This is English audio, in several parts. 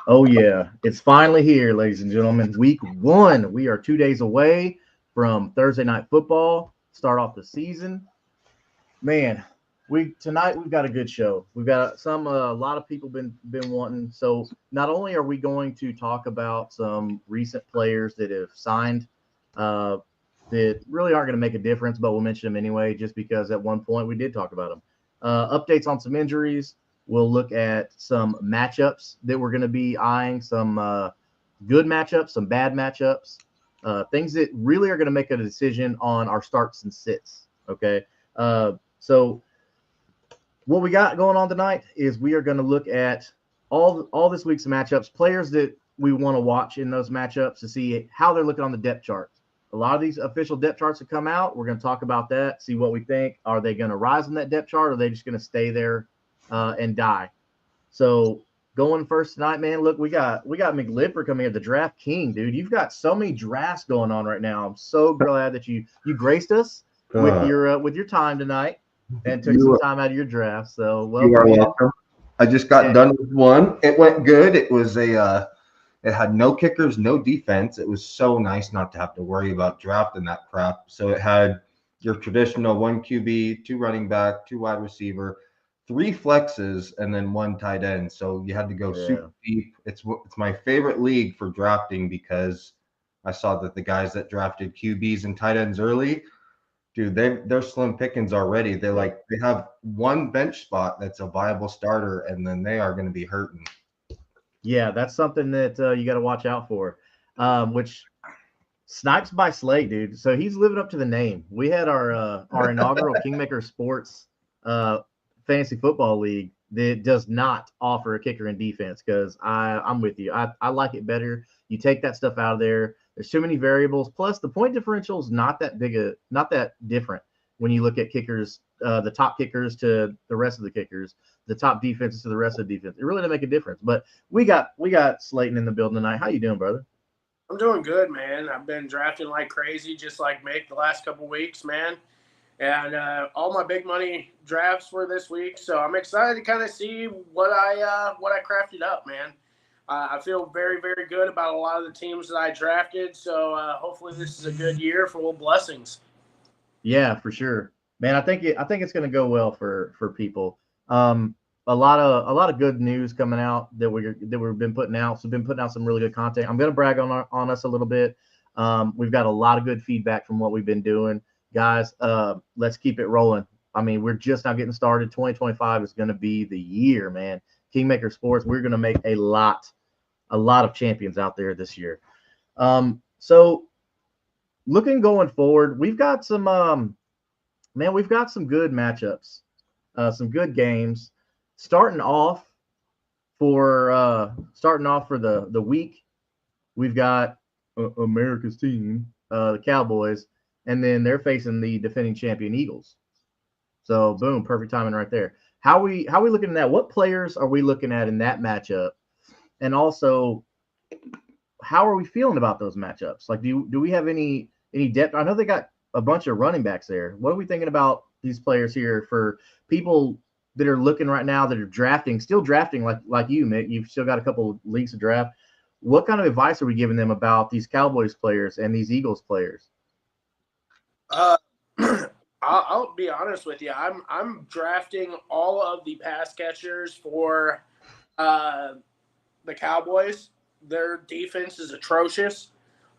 Oh yeah, it's finally here, ladies and gentlemen. Week 1. We are 2 days away from Thursday night football. Start off the season. Man, we tonight we've got a good show. We've got a lot of people been wanting. So not only are we going to talk about some recent players that have signed, uh, that really aren't going to make a difference, but we'll mention them anyway, just because at one point we did talk about them. Updates on some injuries. We'll look at some matchups that we're going to be eyeing, some good matchups, some bad matchups, things that really are going to make a decision on our starts and sits. Okay. So what we got going on tonight is we are going to look at all this week's matchups, players that we want to watch in those matchups to see how they're looking on the depth chart. A lot of these official depth charts have come out. We're going to talk about that, see what we think. Are they going to rise on that depth chart, or are they just going to stay there and die? So going first tonight, man. Look, we got McLipper coming here, the draft king, dude. You've got so many drafts going on right now. I'm so glad that you graced us Uh, with your time tonight and took some you time out of your draft. So you are welcome in. welcome. I just got And done with one. It went good. It had no kickers, no defense. It was so nice not to have to worry about drafting that crap. So it had your traditional one QB, two running back, two wide receiver, three flexes, and then one tight end. So you had to go super yeah, deep. It's my favorite league for drafting because I saw that the guys that drafted QBs and tight ends early, dude, they're slim pickings already. yeah, They have one bench spot that's a viable starter, and then they are going to be hurting. yeah. That's something that you got to watch out for. Which Snipes by Slate, dude. So he's living up to the name. We had our inaugural Kingmaker Sports uh, fantasy football league that does not offer a kicker and defense because I'm with you. I like it better. You take that stuff out of there. There's too many variables. Plus, the point differential is not that different when you look at kickers, the top kickers to the rest of the kickers, the top defenses to the rest of the defense. It really doesn't make a difference. But we got Slayton in the building tonight. How you doing, brother? I'm doing good, man. I've been drafting like crazy, just like Mick the last couple weeks, man. And all my big money drafts were this week, so I'm excited to kind of see what I crafted up, man. I feel very very good about a lot of the teams that I drafted, so hopefully this is a good year full of blessings. Yeah, for sure, man. I think it's going to go well for people. Um, a lot of good news coming out that we've been putting out. So we've been putting out some really good content. I'm going to brag on us a little bit. We've got a lot of good feedback from what we've been doing, guys. Let's keep it rolling. I mean, we're just now getting started. 2025 is going to be the year, man. Kingmaker Sports. We're going to make a lot of champions out there this year. So looking going forward, we've got some man, we've got some good matchups, some good games. Starting off starting off for the week, we've got America's team, the Cowboys, and then they're facing the defending champion Eagles. So boom, perfect timing right there. How we looking at that? What players are we looking at in that matchup? And also, how are we feeling about those matchups? Like, do we have any depth? I know they got a bunch of running backs there. What are we thinking about these players here for people that are looking right now that are drafting, still drafting like you, Mick? You've still got a couple of leagues to draft. What kind of advice are we giving them about these Cowboys players and these Eagles players? Uh, I'll be honest with you. I'm drafting all of the pass catchers for uh, the Cowboys. Their defense is atrocious.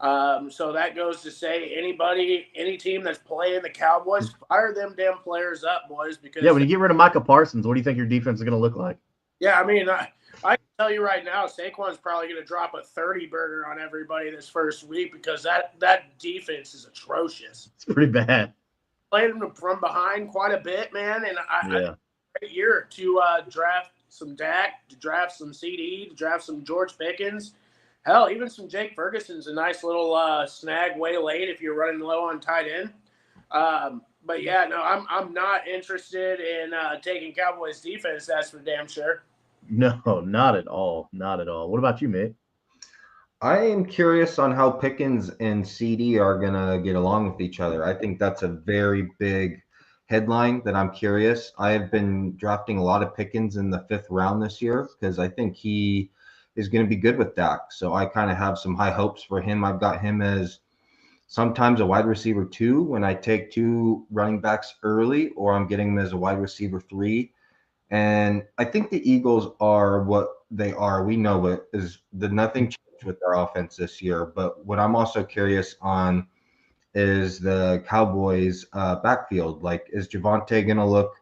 So that goes to say any team that's playing the Cowboys, fire them damn players up, boys. Yeah, Because when you get rid of Micah Parsons, what do you think your defense is going to look like? yeah, I mean, I can tell you right now, Saquon's probably going to drop a 30 burger on everybody this first week because that defense is atrocious. It's pretty bad. Playing them from behind quite a bit, man, and I think Yeah. it's a great year to draft some Dak, to draft some CD, to draft some George Pickens. Hell, even some Jake Ferguson's a nice little snag way late if you're running low on tight end. But yeah, no, I'm not interested in taking Cowboys defense. That's for damn sure. No, not at all. Not at all. What about you, Mick? I am curious on how Pickens and CD are going to get along with each other. I think that's a very big headline that I'm curious. I have been drafting a lot of Pickens in the fifth round this year because I think is going to be good with Dak. So I kind of have some high hopes for him. I've got him as sometimes a wide receiver 2 when I take 2 running backs early, or I'm getting him as a wide receiver 3. And I think the Eagles are what they are. We know it is nothing changed with their offense this year. But what I'm also curious on is the Cowboys backfield. Like, is Javonte going to look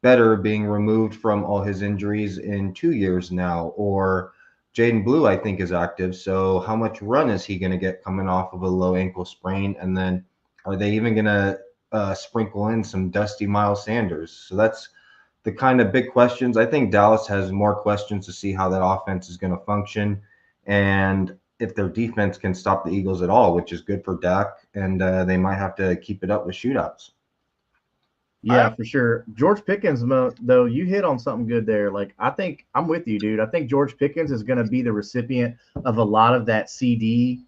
better being removed from all his injuries in 2 years now? Or Jaden Blue, I think, is active. So how much run is he going to get coming off of a low ankle sprain? And then are they even going to sprinkle in some dusty Miles Sanders? So that's the kind of big questions. I think Dallas has more questions to see how that offense is going to function and if their defense can stop the Eagles at all, which is good for Dak. And they might have to keep it up with shootouts. Yeah, for sure. George Pickens, though, you hit on something good there. Like, I think I'm with you, dude. I think George Pickens is going to be the recipient of a lot of that CD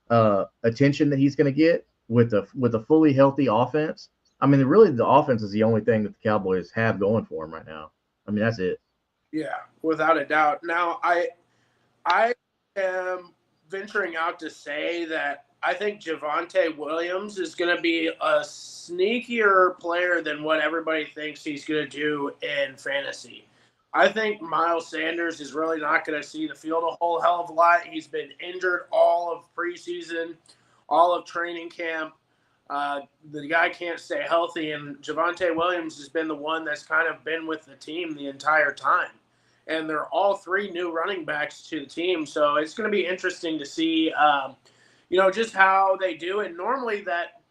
attention that he's going to get with a fully healthy offense. I mean, really, the offense is the only thing that the Cowboys have going for them right now. I mean, that's it. Yeah, without a doubt. Now, I am venturing out to say that I think Javonte Williams is going to be a sneakier player than what everybody thinks he's going to do in fantasy. I think Miles Sanders is really not going to see the field a whole hell of a lot. He's been injured all of preseason, all of training camp. The guy can't stay healthy, and Javonte Williams has been the one that's kind of been with the team the entire time. And they're all 3 new running backs to the team, so it's going to be interesting to see just how they do. And normally that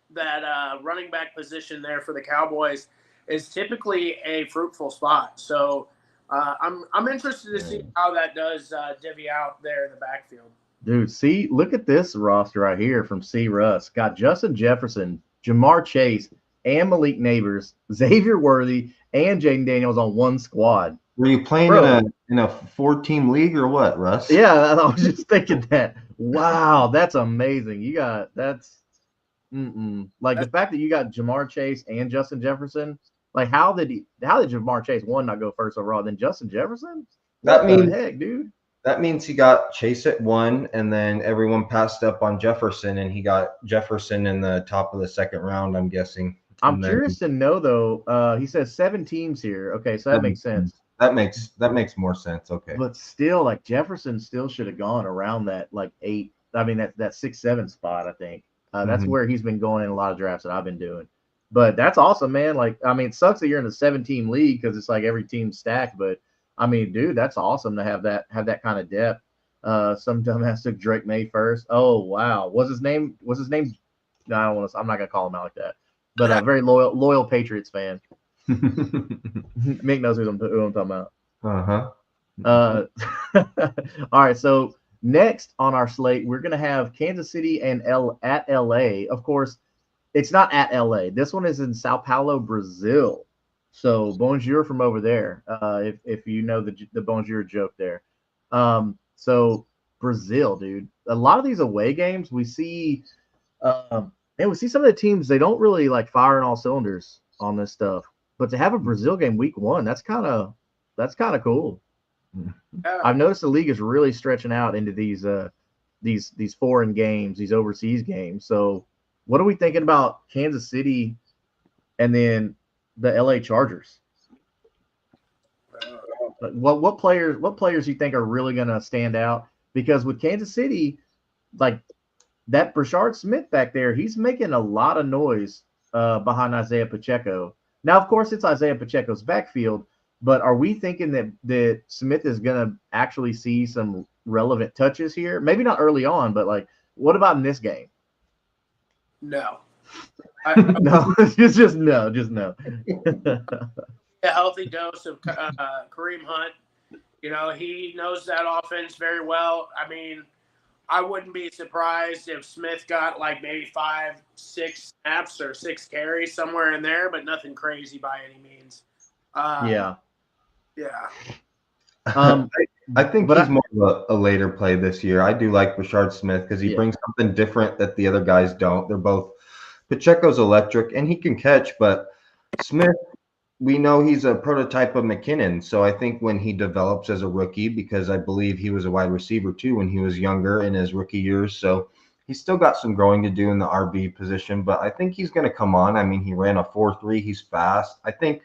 running back position there for the Cowboys is typically a fruitful spot. So I'm interested to see how that does divvy out there in the backfield. Dude, look at this roster right here from C. Russ. Got Justin Jefferson, Jamar Chase, and Malik Neighbors, Xavier Worthy, and Jaden Daniels on one squad. Were you playing in a 4-team league or what, Russ? Yeah, I was just thinking that. Wow, that's amazing. Like the fact that you got Jamar Chase and Justin Jefferson. Like, how did Jamar Chase not go first overall? Then Justin Jefferson? What the heck, dude? That means he got Chase at 1, and then everyone passed up on Jefferson, and he got Jefferson in the top of the 2nd round, I'm guessing. I'm curious to know, though. He says 7 teams here. Okay, so that makes sense. That makes more sense. Okay. But still, like, Jefferson still should have gone around that, like, 8. I mean, that 6-7 spot, I think. That's where he's been going in a lot of drafts that I've been doing. But that's awesome, man. Like, I mean, it sucks that you're in a 7-team league because it's like every team's stacked. But, I mean, dude, that's awesome to have that kind of depth. Some dumbass took Drake May first. Oh, wow. Was his name? No, I'm not gonna call him out like that. But a very loyal Patriots fan. Mick knows who I'm talking about. All right. So next on our slate, we're gonna have Kansas City and at LA. Of course, it's not at LA. This one is in Sao Paulo, Brazil. So bonjour from over there. If you know the bonjour joke there. So Brazil, dude. A lot of these away games we see. And we see some of the teams, they don't really like fire on all cylinders on this stuff. But to have a Brazil game week 1, that's kind of cool. I've noticed the league is really stretching out into these foreign games, these overseas games. So what are we thinking about Kansas City and then the LA Chargers? What players you think are really going to stand out? Because with Kansas City, like that Brashard Smith back there, he's making a lot of noise behind Isaiah Pacheco. Now, of course, it's Isaiah Pacheco's backfield, but are we thinking that Smith is going to actually see some relevant touches here? Maybe not early on, but like, what about in this game? No. No, just no. A healthy dose of Kareem Hunt. You know, he knows that offense very well. I mean, I wouldn't be surprised if Smith got like maybe 5-6 snaps or 6 carries somewhere in there, but nothing crazy by any means. Yeah. I think he's more of a later play this year. I do like Brashard Smith because he brings something different that the other guys don't. They're both Pacheco's electric and he can catch, but Smith we know he's a prototype of McKinnon. So I think when he develops as a rookie, because I believe he was a wide receiver too when he was younger in his rookie years. So he's still got some growing to do in the RB position, but I think he's going to come on. I mean, he ran a 4.3. He's fast. I think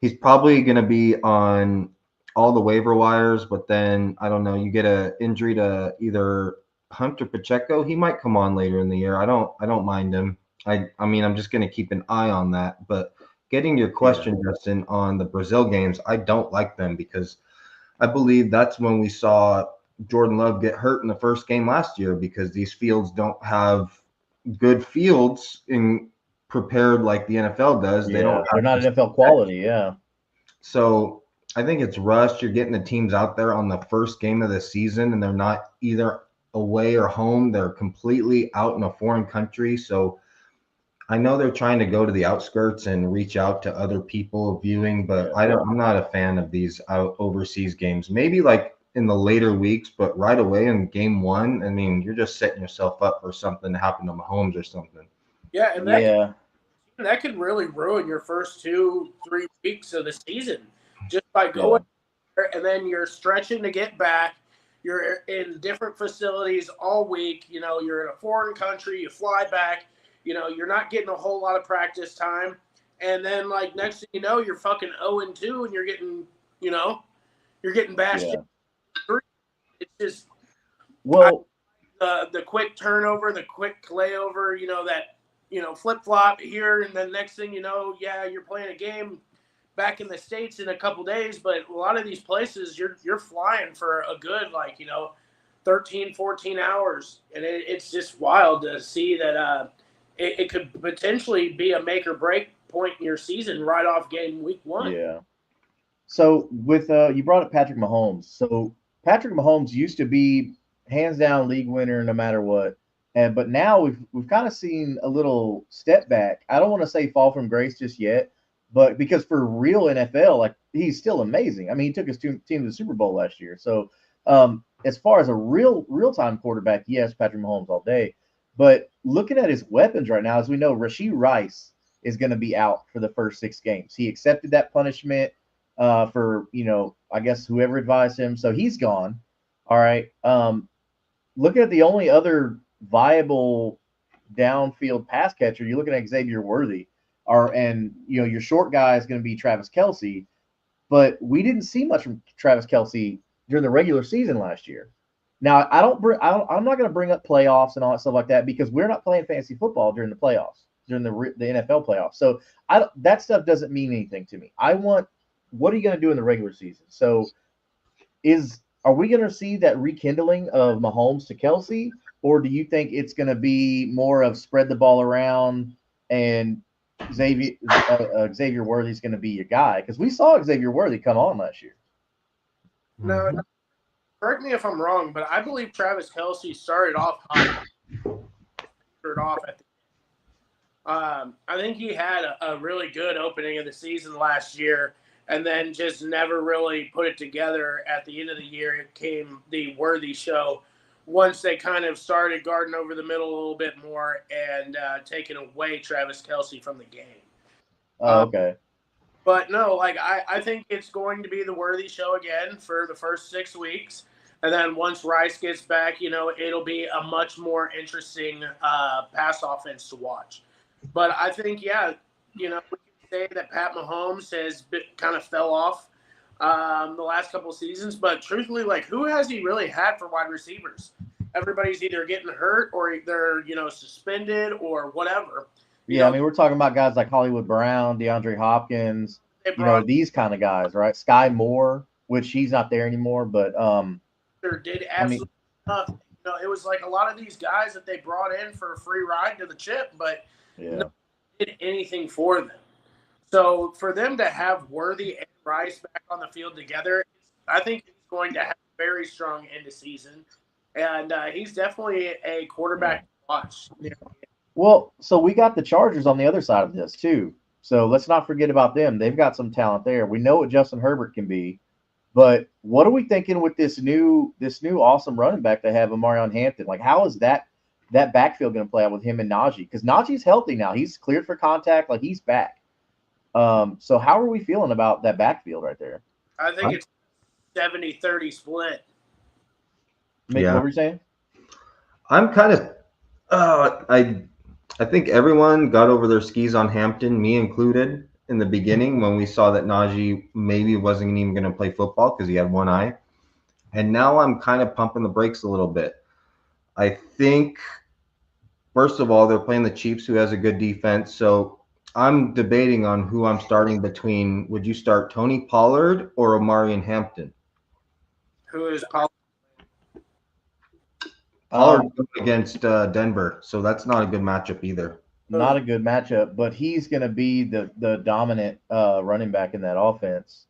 he's probably going to be on all the waiver wires, but then I don't know, you get an injury to either Hunt or Pacheco, he might come on later in the year. I don't mind him. I mean, I'm just going to keep an eye on that, but getting your question, Justin, on the Brazil games, I don't like them because I believe that's when we saw Jordan Love get hurt in the first game last year because these fields don't have good fields in prepared like the NFL does. They don't. They're not NFL quality. Yeah. So I think it's rushed. You're getting the teams out there on the first game of the season, and they're not either away or home. They're completely out in a foreign country. So I know they're trying to go to the outskirts and reach out to other people viewing, but I'm not a fan of these overseas games. Maybe like in the later weeks, but right away in game one, I mean, you're just setting yourself up for something to happen to Mahomes or something. Yeah, and that could really ruin your first 2-3 weeks of the season just by going there, and then you're stretching to get back. You're in different facilities all week. You know, you're in a foreign country. You fly back. You know, you're not getting a whole lot of practice time. And then, like, next thing you know, you're fucking 0-2 and you're getting, you know, you're getting bashed. Yeah. It's just the quick turnover, the quick layover, you know, that, you know, flip-flop here. And then next thing you know, you're playing a game back in the States in a couple days. But a lot of these places, you're flying for a good, like, you know, 13, 14 hours. And it's just wild to see that it could potentially be a make or break point in your season right off game week 1. Yeah. So with you brought up Patrick Mahomes. So Patrick Mahomes used to be hands down league winner no matter what. But now we've kind of seen a little step back. I don't want to say fall from grace just yet, but because for real NFL, like he's still amazing. I mean, he took his team to the Super Bowl last year. So as far as a real-time quarterback, yes, Patrick Mahomes all day. But looking at his weapons right now, as we know, Rashee Rice is going to be out for the first 6 games. He accepted that punishment for, you know, I guess whoever advised him. So he's gone. All right. Looking at the only other viable downfield pass catcher, you're looking at Xavier Worthy. And, you know, your short guy is going to be Travis Kelce. But we didn't see much from Travis Kelce during the regular season last year. Now, I'm not going to bring up playoffs and all that stuff like that because we're not playing fantasy football during the playoffs, during the NFL playoffs. So that stuff doesn't mean anything to me. What are you going to do in the regular season? So are we going to see that rekindling of Mahomes to Kelce, or do you think it's going to be more of spread the ball around and Xavier Worthy is going to be your guy? Because we saw Xavier Worthy come on last year. No. Correct me if I'm wrong, but I believe Travis Kelce started off hot. I think he had a really good opening of the season last year and then just never really put it together at the end of the year. It came the Worthy show once they kind of started guarding over the middle a little bit more and taking away Travis Kelce from the game. Okay. But no, like I think it's going to be the Worthy show again for the first 6 weeks. And then once Rice gets back, you know, it'll be a much more interesting pass offense to watch. But I think, you know, we can say that Pat Mahomes has kind of fell off the last couple of seasons. But truthfully, like, who has he really had for wide receivers? Everybody's either getting hurt or they're, you know, suspended or whatever. I mean, we're talking about guys like Hollywood Brown, DeAndre Hopkins, you know, these kind of guys, right? Sky Moore, which he's not there anymore, but did absolutely nothing. You know, it was like a lot of these guys that they brought in for a free ride to the chip, but nobody did anything for them. So for them to have Worthy and Rice back on the field together, I think he's going to have a very strong end of season. And he's definitely a quarterback to watch. Well, so we got the Chargers on the other side of this too. So let's not forget about them. They've got some talent there. We know what Justin Herbert can be. But what are we thinking with this new awesome running back they have, Omarion Hampton? Like, how is that backfield going to play out with him and Najee? Because Najee's healthy now. He's cleared for contact. Like, he's back. So how are we feeling about that backfield right there? I think it's 70-30 split. Mick, Yeah. what were you saying? I'm kind of I think everyone got over their skis on Hampton, me included, in the beginning when we saw that Najee maybe wasn't even going to play football because he had one eye. And now I'm kind of pumping the brakes a little bit. I think, first of all, they're playing the Chiefs, who has a good defense. So I'm debating on who I'm starting between. Would you start Tony Pollard or Omarion Hampton? Who is Paul? Pollard against Denver, so that's not a good matchup either. Not a good matchup, but he's going to be the dominant running back in that offense.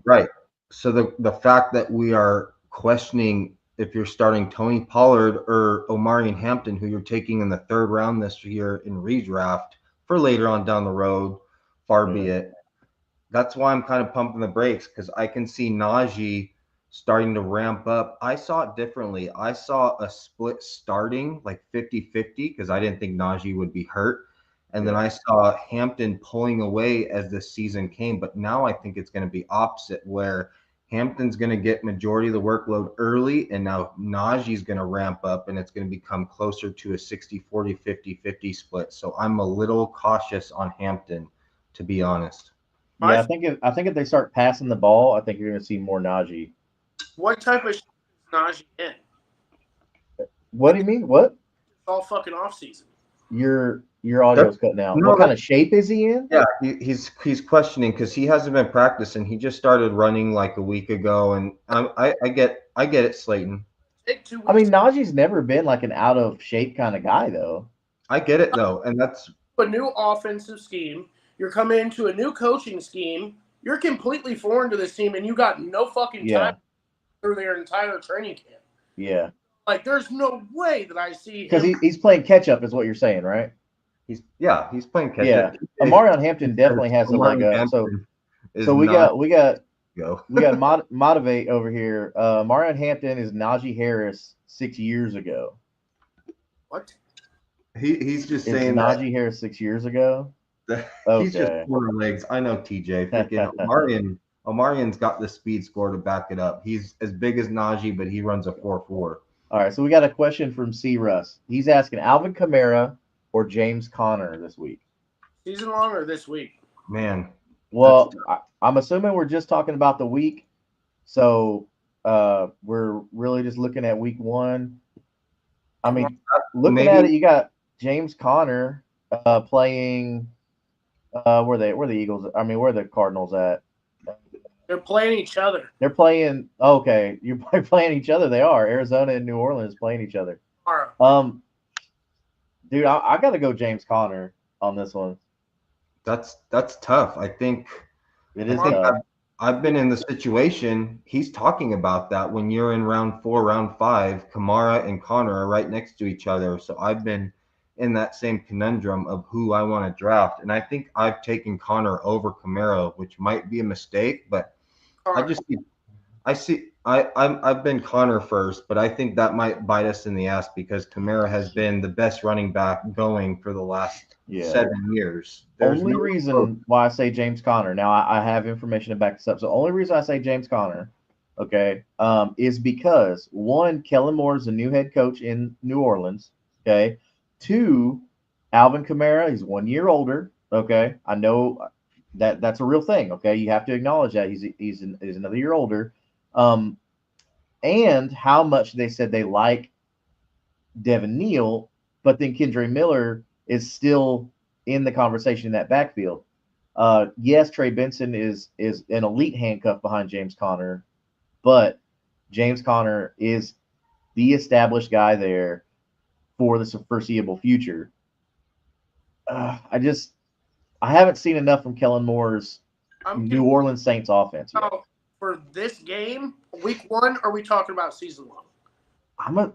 Right. So the fact that we are questioning if you're starting Tony Pollard or Omarion Hampton, who you're taking in the 3rd round this year in redraft for later on down the road, far be it. That's why I'm kind of pumping the brakes, because I can see Najee starting to ramp up. I saw it differently. I saw a split starting like 50-50 because I didn't think Najee would be hurt. And then I saw Hampton pulling away as the season came. But now I think it's going to be opposite, where Hampton's going to get majority of the workload early, and now Najee's going to ramp up, and it's going to become closer to a 60-40, 50-50 split. So I'm a little cautious on Hampton, to be honest. Yeah, I think if they start passing the ball, I think you're going to see more Najee. What type of shape is Najee in? What do you mean? What? It's all fucking off season. Your audio's cutting out. No, what kind of shape is he in? Yeah, he's questioning because he hasn't been practicing. He just started running like a week ago, and I get it, Slayton. I mean, Najee's never been like an out of shape kind of guy, though. I get it though, and that's a new offensive scheme. You're coming into a new coaching scheme. You're completely foreign to this team, and you got no fucking time through their entire training camp. Yeah. Like, there's no way that I see because he's playing catch up, is what you're saying, right? He's playing catch up. Omarion Hampton definitely has a leg up. So we got Motivate over here. Omarion Hampton is Najee Harris 6 years ago. What? He's just saying Najee Harris 6 years ago. He's just corner legs. I know, TJ. Omarion's got the speed score to back it up. He's as big as Najee, but he runs a 4.4. All right, so we got a question from C. Russ. He's asking Alvin Kamara or James Conner this week. Season long or this week? Man. Well, I'm assuming we're just talking about the week. So we're really just looking at week 1. I mean, looking at it, you got James Conner playing where the Eagles? I mean, where are the Cardinals at? They're playing each other. They're playing. Okay, you're playing each other. They are. Arizona and New Orleans playing each other. Dude, I got to go James Conner on this one. That's tough. I think it is. I've been in the situation. He's talking about that when you're in round 4, round 5. Kamara and Conner are right next to each other. So I've been in that same conundrum of who I want to draft, and I think I've taken Conner over Kamara, which might be a mistake, but I've been Conner first, but I think that might bite us in the ass because Kamara has been the best running back going for the last 7 years. Only reason why I say James Conner, now I have information to back this up. So only reason I say James Conner, okay, is because 1, Kellen Moore is the new head coach in New Orleans. Okay, 2, Alvin Kamara, he's 1 year older. Okay, I know that's a real thing. Okay, you have to acknowledge that he's another year older. And how much they said they like Devin Neal, but then Kendre Miller is still in the conversation in that backfield. Yes, Trey Benson is an elite handcuff behind James Conner, but James Conner is the established guy there for the foreseeable future. I haven't seen enough from Kellen Moore's New Orleans Saints offense yet. For this game, week 1, or are we talking about season long?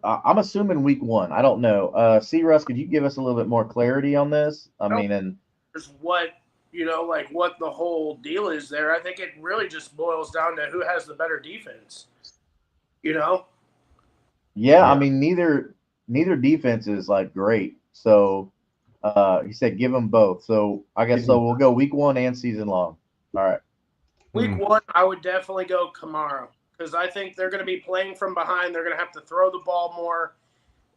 I'm assuming week 1. I don't know. C. Russ, could you give us a little bit more clarity on this? There's what the whole deal is there. I think it really just boils down to who has the better defense. Yeah, I mean neither defense is like great. So He said give them both. So I guess so. We'll go week 1 and season long. All right. Week 1, I would definitely go Kamara because I think they're going to be playing from behind. They're going to have to throw the ball more,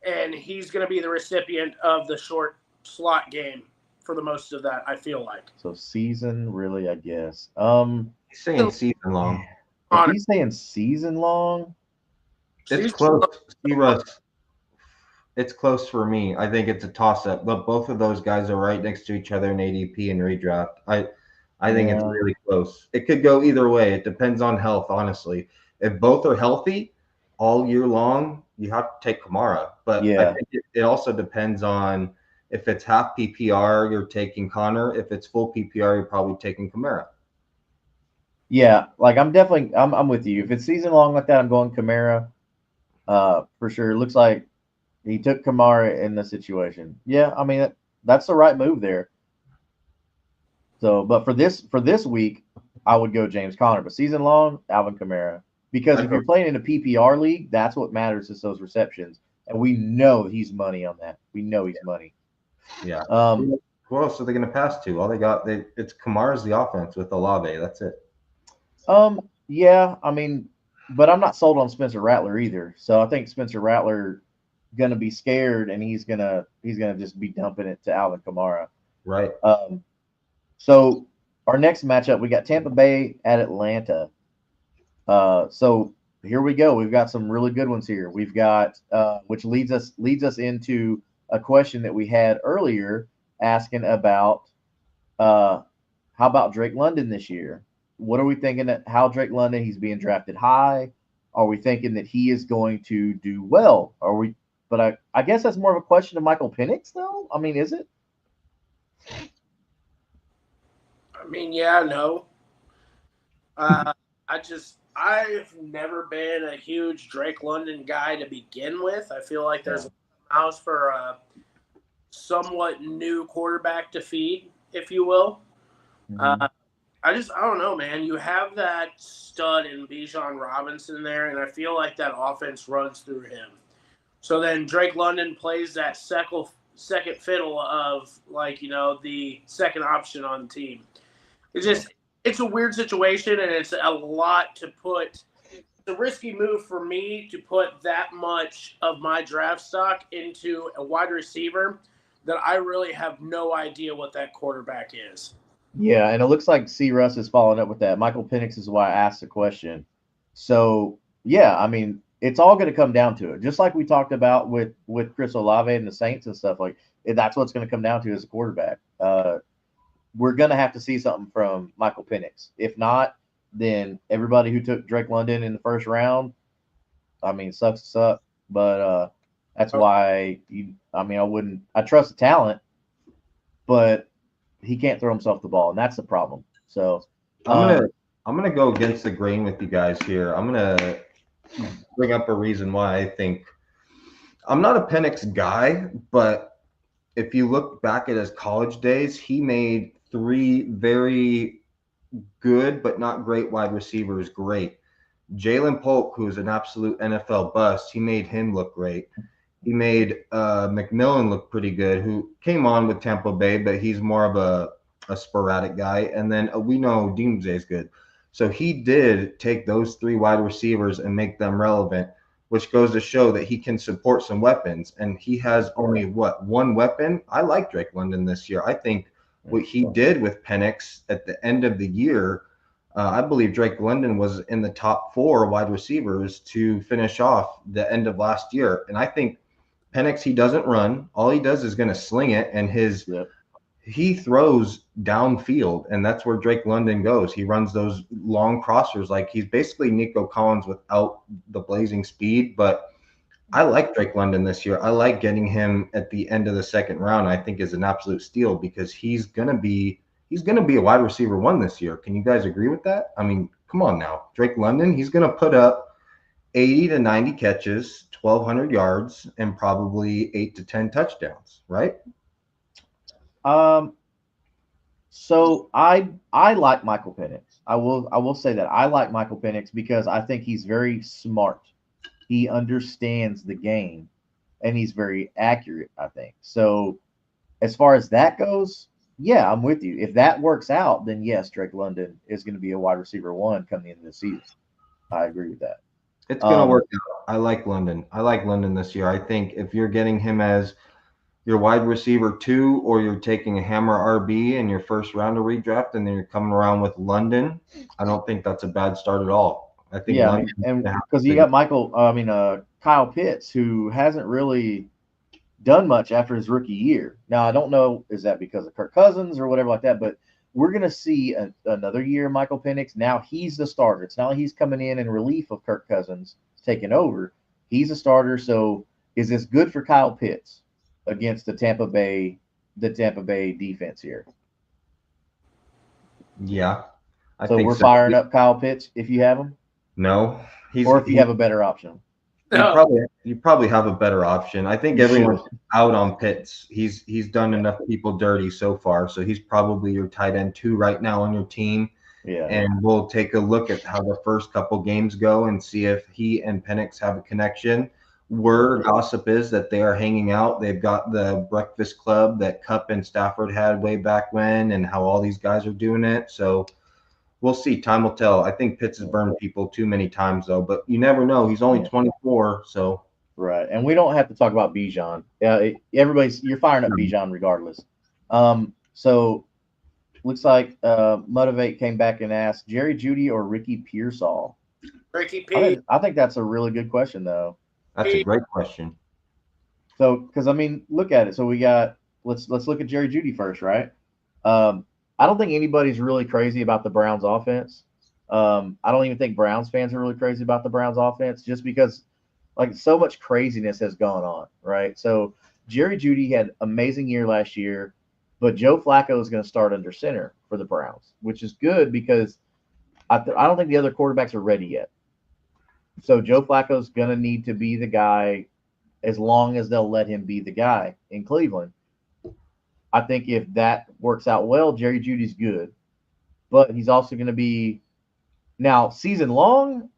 and he's going to be the recipient of the short slot game for the most of that, I feel like. So season, really, I guess. He's saying season long. If he's saying season long, it's close. See, Russ, it's close for me. I think it's a toss-up. But both of those guys are right next to each other in ADP and redraft. I think it's really close. It could go either way. It depends on health, honestly. If both are healthy all year long, you have to take Kamara. But I think it also depends on if it's half PPR, you're taking Connor. If it's full PPR, you're probably taking Kamara. Yeah, like I'm with you. If it's season long like that, I'm going Kamara. For sure. Looks like he took Kamara in the situation. Yeah, I mean that's the right move there. So, but for this week, I would go James Conner. But season long, Alvin Kamara. Because if you're playing in a PPR league, that's what matters is those receptions, and we know he's money on that. We know he's money. Yeah. Who else are they going to pass to? All they got, it's Kamara's the offense with Olave. That's it. Yeah, I mean, but I'm not sold on Spencer Rattler either. So I think Spencer Rattler gonna be scared, and he's gonna just be dumping it to Alvin Kamara. Right. So our next matchup, we got Tampa Bay at Atlanta. So here we go. We've got some really good ones here. We've got which leads us into a question that we had earlier asking about how about Drake London this year? What are we thinking that how Drake London, he's being drafted high? Are we thinking that he is going to do well? But I guess that's more of a question to Michael Penix though. I mean, is it? I mean, yeah, no. I've never been a huge Drake London guy to begin with. I feel like there's a house for a somewhat new quarterback to feed, if you will. Mm-hmm. I don't know, man. You have that stud in Bijan Robinson there, and I feel like that offense runs through him. So then Drake London plays that second fiddle of, like, the second option on the team. It's a weird situation, and it's a lot to put. It's a risky move for me to put that much of my draft stock into a wide receiver that I really have no idea what that quarterback is. Yeah, and it looks like C. Russ is following up with that. Michael Penix is why I asked the question. So, yeah, I mean, it's all going to come down to it. Just like we talked about with Chris Olave and the Saints and stuff, like that's what's going to come down to as a quarterback. We're going to have to see something from Michael Penix. If not, then everybody who took Drake London in the first round, I mean, sucks to suck. But that's why I trust the talent, but he can't throw himself the ball, and that's the problem. So I'm gonna go against the grain with you guys here. I'm gonna bring up a reason why I think I'm not a Penix guy, but if you look back at his college days, he made 3 very good but not great wide receivers great. Jalen Polk, who's an absolute NFL bust, he made him look great. He made McMillan look pretty good, who came on with Tampa Bay, but he's more of a sporadic guy. And then we know Doomsday is good. So he did take those 3 wide receivers and make them relevant, which goes to show that he can support some weapons. And he has only, one weapon? I like Drake London this year. I think what he did with Penix at the end of the year, I believe Drake London was in the top 4 wide receivers to finish off the end of last year. And I think Penix, he doesn't run. All he does is going to sling it, and he throws downfield, and that's where Drake London goes. He runs those long crossers like he's basically Nico Collins without the blazing speed. But I like Drake London this year. I like getting him at the end of the second round. I think is an absolute steal because he's gonna be a wide receiver 1 this year. Can you guys agree with that? I mean, come on now. Drake London, he's gonna put up 80 to 90 catches, 1,200 yards, and probably 8 to 10 touchdowns, right? So I like Michael Penix. I will say that I like Michael Penix because I think he's very smart. He understands the game, and he's very accurate, I think. So as far as that goes, yeah, I'm with you. If that works out, then yes, Drake London is going to be a wide receiver one coming into the season. I agree with that. It's going to work out. I like London. I like London this year. I think if you're getting him as your wide receiver 2, or you're taking a hammer RB in your first round of redraft, and then you're coming around with London, I don't think that's a bad start at all. I think Yeah, London, and because you got Kyle Pitts, who hasn't really done much after his rookie year. Now, I don't know, is that because of Kirk Cousins or whatever like that, but we're going to see another year of Michael Penix. Now he's the starter. It's not like he's coming in relief of Kirk Cousins taking over. He's a starter. So is this good for Kyle Pitts against the Tampa Bay defense here? Yeah, I So think we're so. firing up Kyle Pitts if you have him, No, or if you have a better option. You probably have a better option. I think everyone's out on Pitts. He's done enough people dirty so far, so he's probably your tight end 2 right now on your team. Yeah. And we'll take a look at how the first couple games go and see if he and Penix have a connection. Gossip is that they are hanging out. They've got the breakfast club that Kupp and Stafford had way back when, and how all these guys are doing it. So we'll see. Time will tell. I think Pitts has burned people too many times, though. But you never know. He's only 24, so. Right, and we don't have to talk about Bijan. You're firing up Bijan regardless. So looks like Motivate came back and asked Jerry Jeudy or Ricky Pearsall. Ricky P. I think that's a really good question, though. That's a great question. So, because I mean, look at it. So we got let's look at Jerry Jeudy first, right? I don't think anybody's really crazy about the Browns offense. I don't even think Browns fans are really crazy about the Browns offense, just because like so much craziness has gone on, right? So Jerry Jeudy had an amazing year last year, but Joe Flacco is going to start under center for the Browns, which is good because I don't think the other quarterbacks are ready yet. So Joe Flacco is going to need to be the guy as long as they'll let him be the guy in Cleveland. I think if that works out well, Jerry Jeudy's good, but he's also going to be now season long.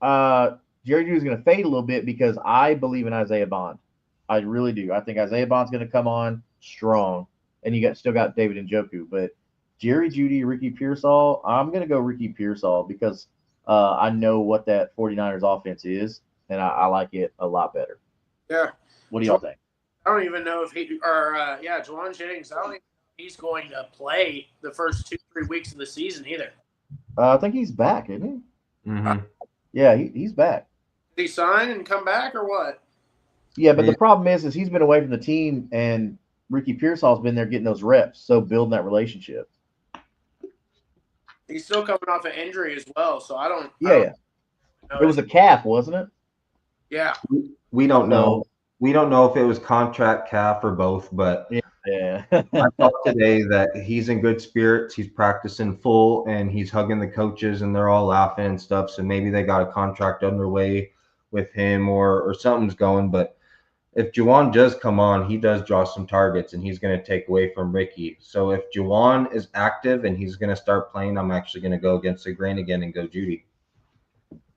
Jerry Jeudy's going to fade a little bit because I believe in Isaiah Bond. I really do. I think Isaiah Bond's going to come on strong, and you still got David Njoku. But Jerry Jeudy, Ricky Pearsall, I'm going to go Ricky Pearsall because I know what that 49ers offense is, and I like it a lot better. Yeah. What do y'all think? I don't even know if Jauan Jennings, I don't even know if he's going to play the first 2-3 weeks of the season either. I think he's back, isn't he? Mm-hmm. Yeah, he's back. Did he sign and come back or what? Yeah, but the problem is he's been away from the team, and Ricky Pearsall's been there getting those reps, so building that relationship. He's still coming off an injury as well, so I don't. Yeah. It was a calf, wasn't it? Yeah. We don't know. We don't know if it was contract, calf, or both, but yeah. I thought today that he's in good spirits. He's practicing full, and he's hugging the coaches, and they're all laughing and stuff. So maybe they got a contract underway with him, or something's going. But if Jauan does come on, he does draw some targets, and he's going to take away from Ricky. So if Jauan is active and he's going to start playing, I'm actually going to go against the grain again and go Jeudy.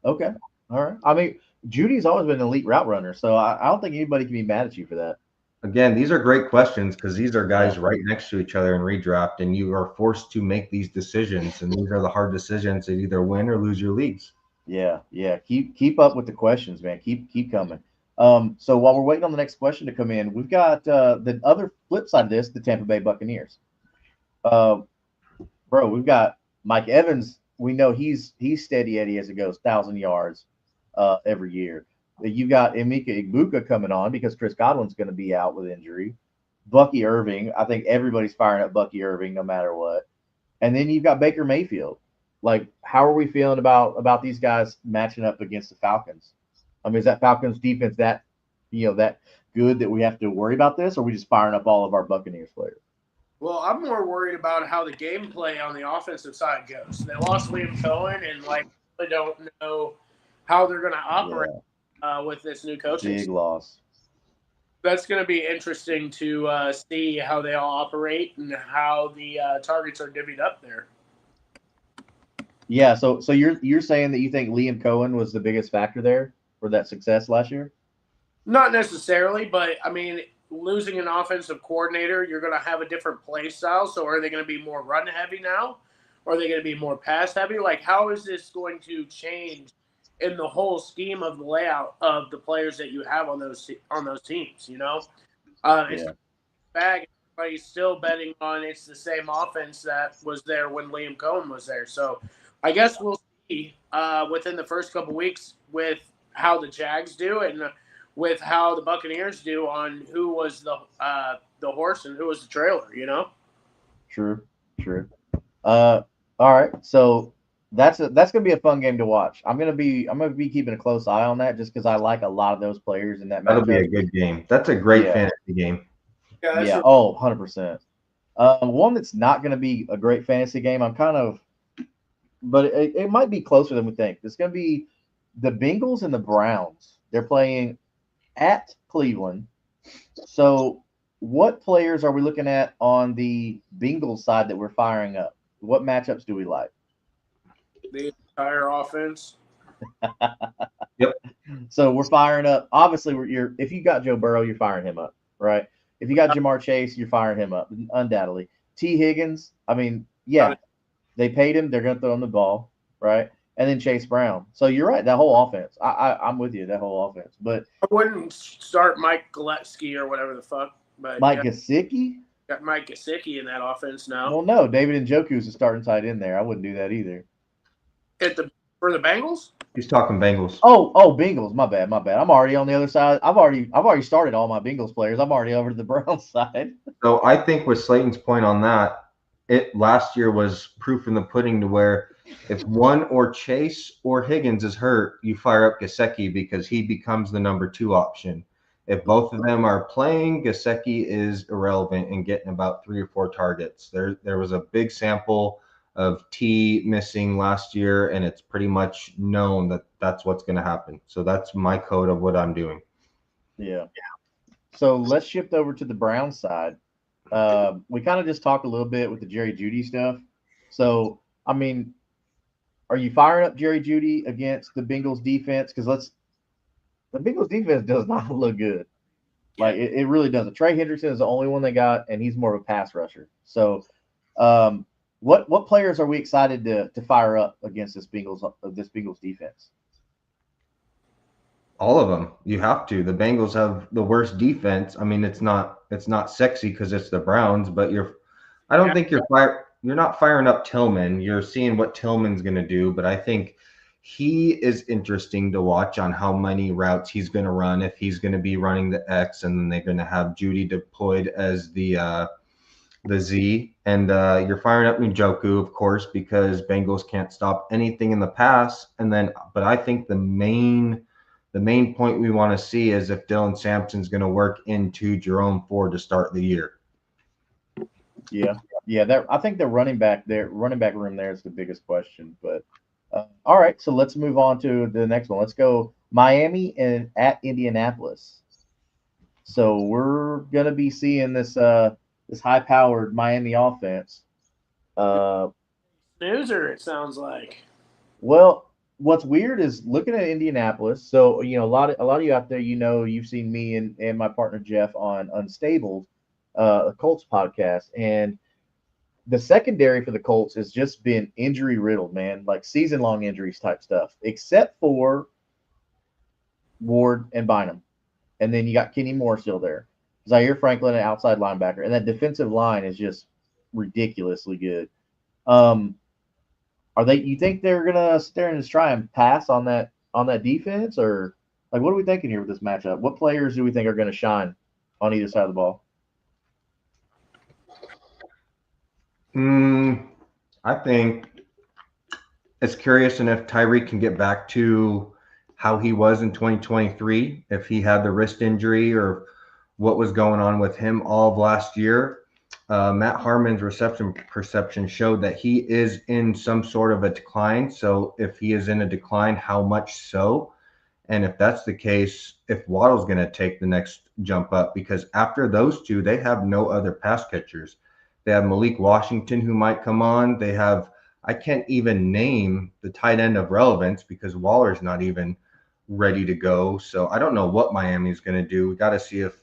Okay. All right. I mean, Judy's always been an elite route runner, so I don't think anybody can be mad at you for that. Again, these are great questions because these are guys right next to each other in redraft, and you are forced to make these decisions, and these are the hard decisions that either win or lose your leagues. Yeah. Keep up with the questions, man. Keep coming. So while we're waiting on the next question to come in, we've got the other flip side of this, the Tampa Bay Buccaneers. We've got Mike Evans. We know he's steady Eddie as it goes, 1,000 yards every year. You've got Emeka Egbuka coming on because Chris Godwin's going to be out with injury. Bucky Irving. I think everybody's firing up Bucky Irving no matter what. And then you've got Baker Mayfield. Like, how are we feeling about these guys matching up against the Falcons? I mean, is that Falcons defense that good that we have to worry about this, or are we just firing up all of our Buccaneers players? Well, I'm more worried about how the gameplay on the offensive side goes. They lost Liam Cohen, and they don't know how they're going to operate with this new coaching. Big loss. That's going to be interesting to see how they all operate and how the targets are divvied up there. Yeah, so you're saying that you think Liam Cohen was the biggest factor there for that success last year? Not necessarily, but I mean, losing an offensive coordinator, you're going to have a different play style. So are they going to be more run heavy now? Or are they going to be more pass heavy? Like, how is this going to change in the whole scheme of the layout of the players that you have on those teams? It's bag. Everybody's still betting on it's the same offense that was there when Liam Cohen was there. So I guess we'll see within the first couple weeks with how the Jags do and with how the Buccaneers do on who was the horse and who was the trailer. True. All right, so that's gonna be a fun game to watch. I'm gonna be keeping a close eye on that just because I like a lot of those players in that matchup. That'll be a good game. That's a great fantasy game. Yeah. Oh, 100%. One that's not going to be a great fantasy game. But it might be closer than we think. It's going to be the Bengals and the Browns. They're playing at Cleveland. So, what players are we looking at on the Bengals side that we're firing up? What matchups do we like? The entire offense. Yep. So we're firing up. Obviously, if you got Joe Burrow, you're firing him up, right? If you got Jamar Chase, you're firing him up, undoubtedly. T. Higgins, I mean, yeah, they paid him. They're going to throw him the ball, right? And then Chase Brown. So you're right. That whole offense. I'm with you. That whole offense. But I wouldn't start Mike Gillespie or whatever the fuck. But Mike Gesicki? Got Mike Gesicki in that offense now. Well, no. David Njoku's a starting tight end there. I wouldn't do that either. For the Bengals? He's talking Bengals. Oh, Bengals. My bad. I'm already on the other side. I've already started all my Bengals players. I'm already over to the Browns side. So I think with Slayton's point on that, last year was proof in the pudding to where if one or Chase or Higgins is hurt, you fire up Gesicki because he becomes the number 2 option. If both of them are playing, Gesicki is irrelevant and getting about 3 or 4 targets. There was a big sample of T missing last year, and it's pretty much known that that's what's going to happen. So that's my code of what I'm doing. Yeah. So let's shift over to the Browns side. We kind of just talked a little bit with the Jerry Jeudy stuff. So, I mean, are you firing up Jerry Jeudy against the Bengals defense? Because the Bengals defense does not look good. Like, it really doesn't. Trey Hendrickson is the only one they got, and he's more of a pass rusher. So, what players are we excited to fire up against this Bengals defense? All of them. You have to. The Bengals have the worst defense. I mean, it's not sexy because it's the Browns, but I don't think you're not firing up Tillman. You're seeing what Tillman's going to do, but I think he is interesting to watch on how many routes he's going to run, if he's going to be running the X, and then they're going to have Jeudy deployed as the Z. And you're firing up Njoku, of course, because Bengals can't stop anything in the pass. But I think the main point we want to see is if Dylan Sampson's going to work into Jerome Ford to start the year. Yeah. I think the running back room there is the biggest question. But all right, so let's move on to the next one. Let's go Miami and at Indianapolis. So we're gonna be seeing this high-powered Miami offense. Snoozer, it sounds like. Well, what's weird is looking at Indianapolis. So a lot of you out there, you've seen me and my partner Jeff on Unstabled, a Colts podcast, and the secondary for the Colts has just been injury riddled, man, like season-long injuries type stuff, except for Ward and Bynum. And then you got Kenny Moore still there. Zaire Franklin, an outside linebacker. And that defensive line is just ridiculously good. You think they're going to sit there and just try and pass on that defense? Or, like, what are we thinking here with this matchup? What players do we think are going to shine on either side of the ball? I think it's curious and if Tyreek can get back to how he was in 2023, if he had the wrist injury or what was going on with him all of last year. Matt Harmon's reception perception showed that he is in some sort of a decline. So if he is in a decline, how much so? And if that's the case, if Waddle's going to take the next jump up, because after those two, they have no other pass catchers. They have Malik Washington who might come on. They have, I can't even name the tight end of relevance because Waller's not even ready to go. So I don't know what Miami's going to do. We got to see if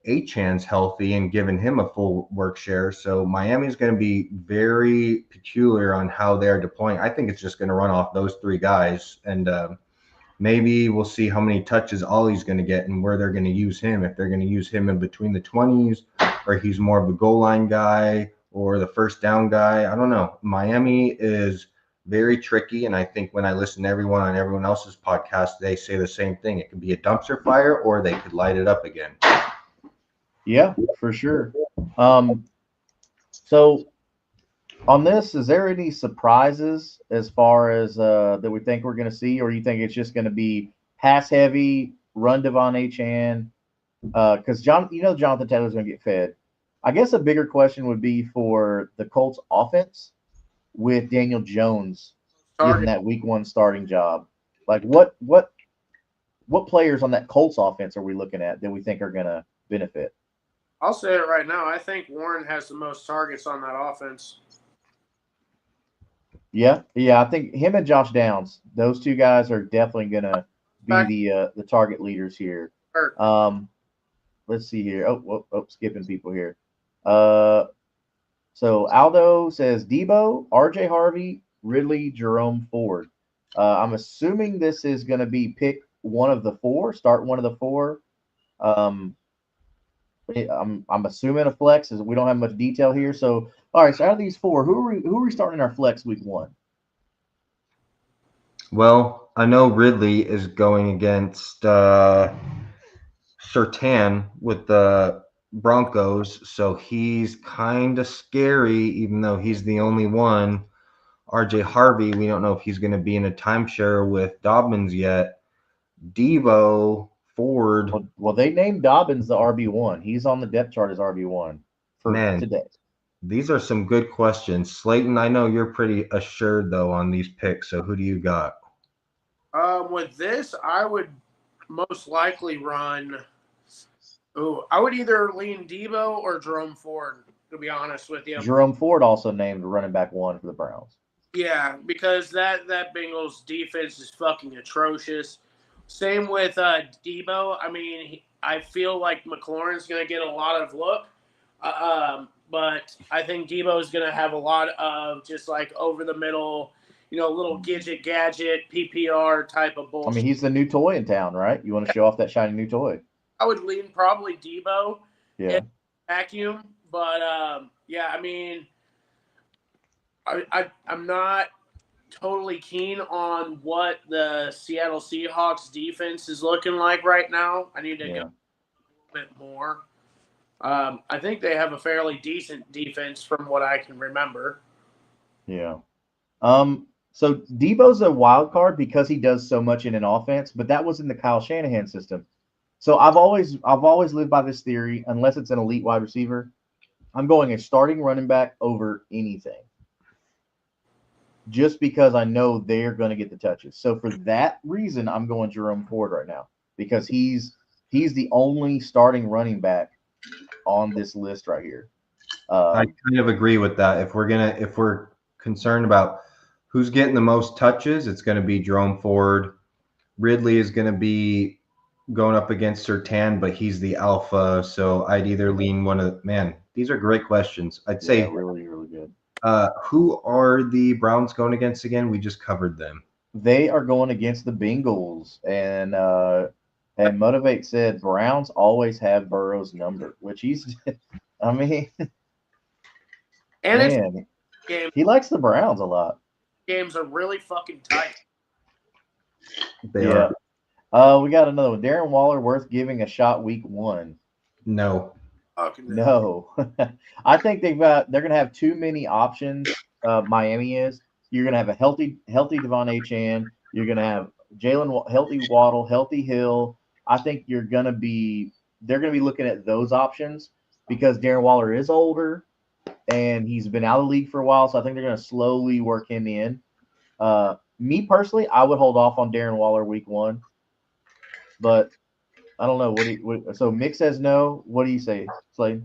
Achan's healthy and giving him a full work share. So Miami's going to be very peculiar on how they're deploying. I think it's just going to run off those three guys, and maybe we'll see how many touches Ollie's going to get and where they're going to use him. If they're going to use him in between the 20s, or he's more of a goal line guy or the first down guy. I don't know. Miami is very tricky, and I think when I listen to everyone on everyone else's podcast, they say the same thing. It could be a dumpster fire, or they could light it up again. Yeah, for sure. So on this, is there any surprises as far as that we think we're going to see, or you think it's just going to be pass heavy, run Devon Achane? Because Jonathan Taylor's going to get fed. I guess a bigger question would be for the Colts offense with Daniel Jones given that week 1 starting job. Like what players on that Colts offense are we looking at that we think are going to benefit? I'll say it right now. I think Warren has the most targets on that offense. Yeah. I think him and Josh Downs, those two guys are definitely going to be the target leaders here. Let's see here. Oh, skipping people here. So Aldo says Debo, RJ Harvey, Ridley, Jerome Ford. I'm assuming this is going to be pick one of the 4, start one of the 4. I'm assuming a flex, as we don't have much detail here. So, all right. So out of these 4, who are we starting our flex week 1? Well, I know Ridley is going against Surtain with the Broncos, so he's kind of scary, even though he's the only one. RJ Harvey, we don't know if he's going to be in a timeshare with Dobbins yet. Devo, Ford. Well, they named Dobbins the RB1. He's on the depth chart as RB1 for today. These are some good questions. Slayton, I know you're pretty assured, though, on these picks, so who do you got? With this, I would most likely run I would either lean Debo or Jerome Ford, to be honest with you. Jerome Ford also named running back 1 for the Browns. Yeah, because that Bengals defense is fucking atrocious. Same with Debo. I mean, I feel like McLaurin's going to get a lot of look, but I think Debo is going to have a lot of just like over the middle, little gadget PPR type of bullshit. I mean, he's the new toy in town, right? You want to show off that shiny new toy. I would lean probably Debo. Yeah. Vacuum, but yeah, I mean, I'm not totally keen on what the Seattle Seahawks defense is looking like right now. I need to go a little bit more. I think they have a fairly decent defense from what I can remember. Yeah. So Debo's a wild card because he does so much in an offense, but that was in the Kyle Shanahan system. So I've always lived by this theory, unless it's an elite wide receiver, I'm going a starting running back over anything. Just because I know they're going to get the touches. So for that reason, I'm going Jerome Ford right now because he's the only starting running back on this list right here. I kind of agree with that. If we're concerned about who's getting the most touches, it's going to be Jerome Ford. Ridley is going to be going up against Surtain, but he's the alpha. So I'd either lean one of these are great questions. I'd say really, really good. Who are the Browns going against again? We just covered them. They are going against the Bengals, and Motivate said Browns always have Burrow's number, which he's. I mean, and he likes the Browns a lot. Games are really fucking tight. They are. We got another one. Darren Waller worth giving a shot week 1. No. No. I think they're going to have too many options. Miami is. You're going to have a healthy Devon Achane. You're going to have healthy Waddle, healthy Hill. I think they're going to be looking at those options because Darren Waller is older and he's been out of the league for a while. So I think they're going to slowly work him in. Me personally, I would hold off on Darren Waller week 1, but I don't know. So Mick says no. What do you say, Slade?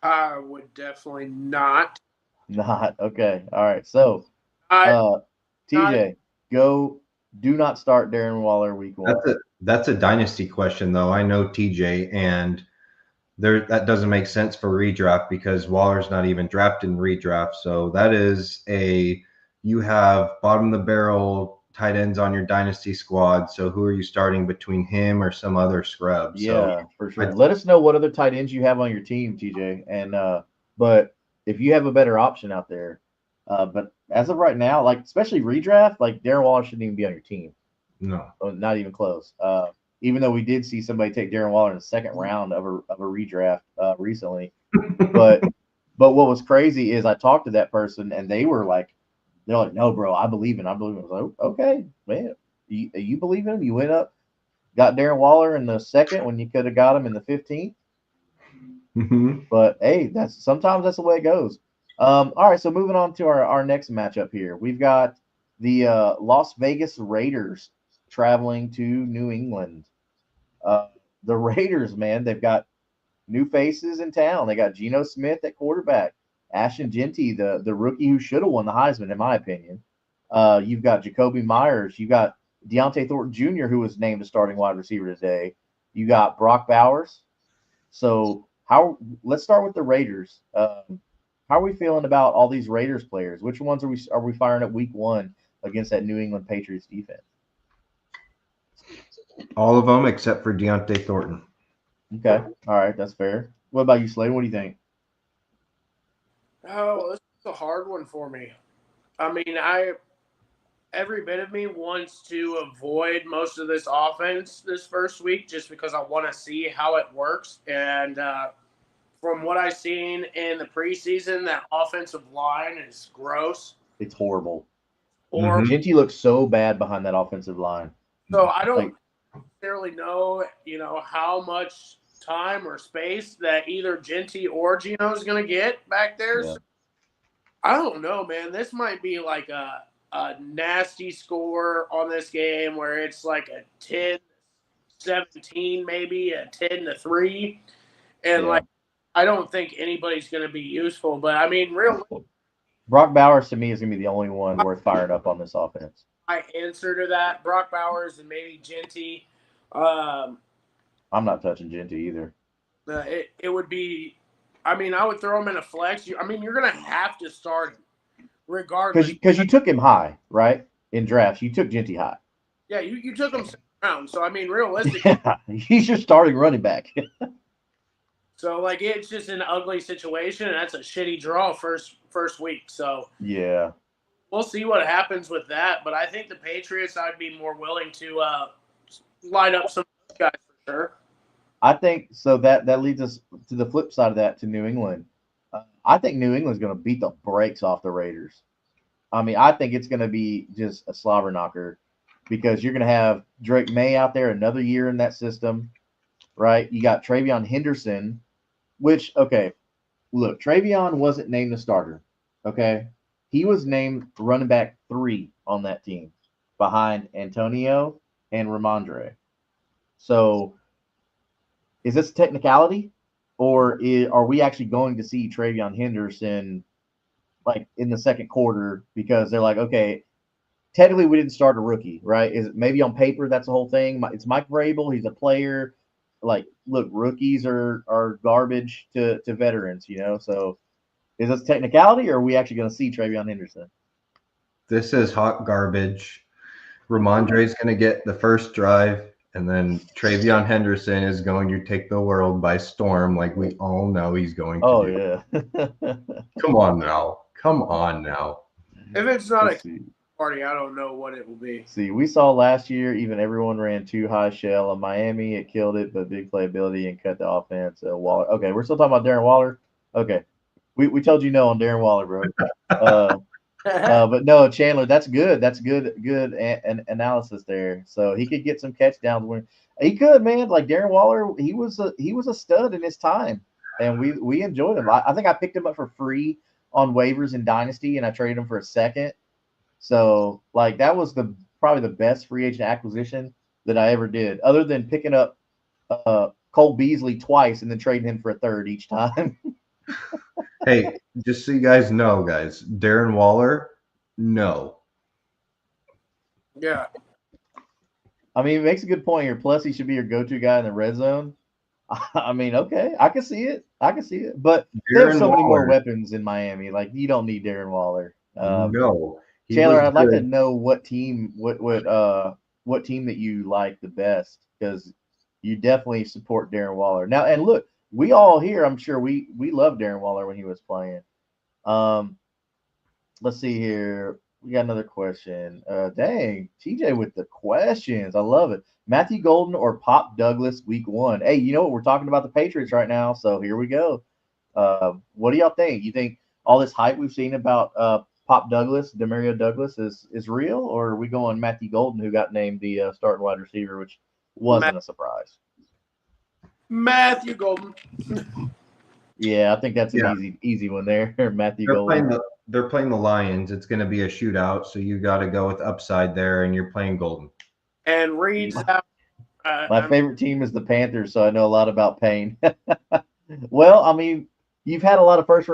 I would definitely not. Not okay. All right. So, TJ, do not start Darren Waller week 1. That's a dynasty question, though. I know TJ, and that doesn't make sense for redraft because Waller's not even drafted in redraft. So that is you have bottom of the barrel tight ends on your dynasty squad. So who are you starting between him or some other scrub? Yeah, for sure. I- Let us know what other tight ends you have on your team, TJ. And but if you have a better option out there, but as of right now, like especially redraft, like Darren Waller shouldn't even be on your team. No. Not even close. Even though we did see somebody take Darren Waller in the second round of a redraft recently, but what was crazy is I talked to that person and they're like, no, bro, I believe in. I believe in. I was like, okay, man, you believe in him? You went up, got Darren Waller in the second when you could have got him in the 15th. Mm-hmm. But hey, sometimes that's the way it goes. All right, so moving on to our next matchup here, we've got the Las Vegas Raiders traveling to New England. The Raiders, man, they've got new faces in town. They got Geno Smith at quarterback, Ashton Jeanty, the rookie who should have won the Heisman, in my opinion. You've got Jacoby Myers. You got Deontay Thornton Jr., who was named a starting wide receiver today. You got Brock Bowers. So let's start with the Raiders. How are we feeling about all these Raiders players? Which ones are we firing up week one against that New England Patriots defense? All of them except for Deontay Thornton. Okay. All right. That's fair. What about you, Slade? What do you think? Oh, this is a hard one for me. I mean, every bit of me wants to avoid most of this offense this first week just because I want to see how it works. And from what I've seen in the preseason, that offensive line is gross. It's horrible. Or Jeanty looks so bad behind that offensive line. so I don't necessarily know, how much time or space that either Jeanty or Geno is going to get back there. Yeah. So, I don't know, man. This might be like a nasty score on this game where it's like a 10-17, maybe a 10-3. And Yeah. I don't think anybody's going to be useful. But I mean, really, Brock Bowers to me is going to be the only one worth firing up on this offense. my answer to that, Brock Bowers and maybe Jeanty. I'm not touching Jeanty either. It would be, I mean, I would throw him in a flex. You're going to have to start him regardless. Because you took him high, right? In drafts, you took Jeanty high. Yeah, you took him second round. So, I mean, realistically. Yeah, he's your starting running back. So, it's just an ugly situation, and that's a shitty draw first week. So, yeah. We'll see what happens with that. But I think the Patriots, I'd be more willing to line up some guys for sure. I think so. That leads us to the flip side of that, to New England. I think New England's going to beat the brakes off the Raiders. I mean, I think it's going to be just a slobber knocker because you're going to have Drake May out there another year in that system, right? You got Travion Henderson, which, okay, look, Travion wasn't named the starter, okay? He was named running back 3 on that team behind Antonio and Ramondre. So is this a technicality, or are we actually going to see Travion Henderson in the second quarter because they're like, okay, technically we didn't start a rookie, right? Is it maybe on paper that's the whole thing? It's Mike Vrabel. He's a player. Look, rookies are garbage to veterans, So is this technicality, or are we actually going to see Travion Henderson? This is hot garbage. Ramondre's going to get the first drive, and then Travion Henderson is going to take the world by storm, like we all know he's going to do. Oh, yeah. Come on now. If it's not a party, I don't know what it will be. See, we saw last year, even everyone ran too high shell in Miami. It killed it, but big playability and cut the offense. Waller. Okay, we're still talking about Darren Waller. Okay, we told you no on Darren Waller, bro. But no, Chandler, that's good. That's good analysis there. So he could get some catch downs when he could, man. Like Darren Waller, he was a stud in his time, and we enjoyed him. I think I picked him up for free on waivers in Dynasty, and I traded him for a second. So that was probably the best free agent acquisition that I ever did, other than picking up Cole Beasley twice and then trading him for a third each time. Hey, just so you guys know, Darren Waller, no. Yeah. I mean, it makes a good point here. Plus, he should be your go-to guy in the red zone. I mean, okay, I can see it. I can see it. But they have Darren so many more Waller. weapons in Miami. Like you don't need Darren Waller. No, he Taylor, was I'd like to good. know what team that you like the best because you definitely support Darren Waller. Now, and look, we all here, I'm sure we loved Darren Waller when he was playing. Um, let's see here. We got another question. Dang, TJ with the questions. I love it. Matthew Golden or Pop Douglas week 1? Hey, you know what? We're talking about the Patriots right now, so here we go. What do y'all think? You think all this hype we've seen about Pop Douglas, Demario Douglas, is real, or are we going Matthew Golden, who got named the starting wide receiver, which wasn't a surprise? Matthew Golden. Yeah, I think that's an Yeah. easy one there, Matthew They're Golden. playing the Lions. It's going to be a shootout, so you got to go with upside there, and you're playing Golden. And Reed's out. My favorite team is the Panthers, so I know a lot about pain. Well, I mean, you've had a lot of first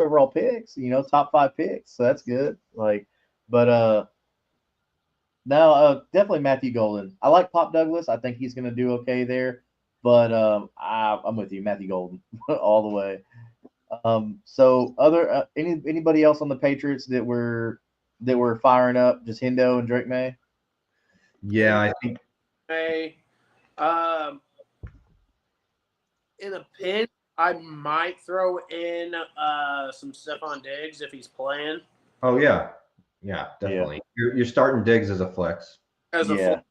overall picks, top 5 picks, so that's good. But no, definitely Matthew Golden. I like Pop Douglas. I think he's going to do okay there, but I'm with you, Matthew Golden, all the way. So anybody else on the Patriots that were firing up? Just Hendo and Drake May. Yeah, I think. In a pinch, I might throw in some Stephon Diggs if he's playing. Oh yeah, definitely. Yeah. You're starting Diggs as a flex. As a flex,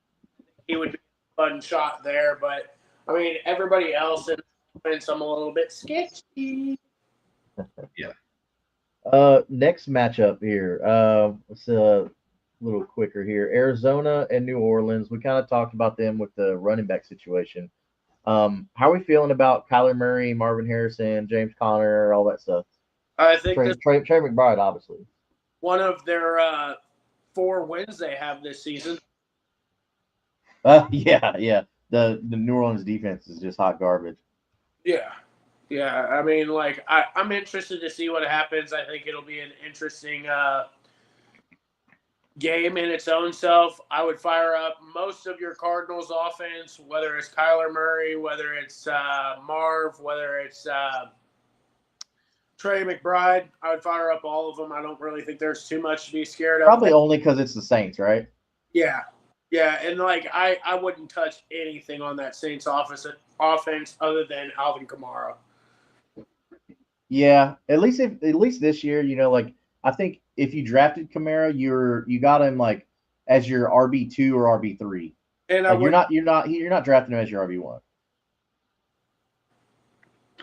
he would be a fun shot there, but I mean everybody else in I'm a little bit sketchy. Yeah. Next matchup here. It's a little quicker here. Arizona and New Orleans. We kind of talked about them with the running back situation. How are we feeling about Kyler Murray, Marvin Harrison, James Conner, all that stuff? I think Trey McBride, obviously. One of their 4 wins they have this season. Yeah. The New Orleans defense is just hot garbage. Yeah. I mean, like I'm interested to see what happens. I think it'll be an interesting game in its own self. I would fire up most of your Cardinals offense, whether it's Kyler Murray, whether it's Marv, whether it's Trey McBride. I would fire up all of them. I don't really think there's too much to be scared of. Probably only because it's the Saints, right? Yeah, and like I wouldn't touch anything on that Saints offense other than Alvin Kamara. Yeah, at least this year, like I think if you drafted Kamara, you got him like as your RB2 or RB3. And like you're not drafting him as your RB1.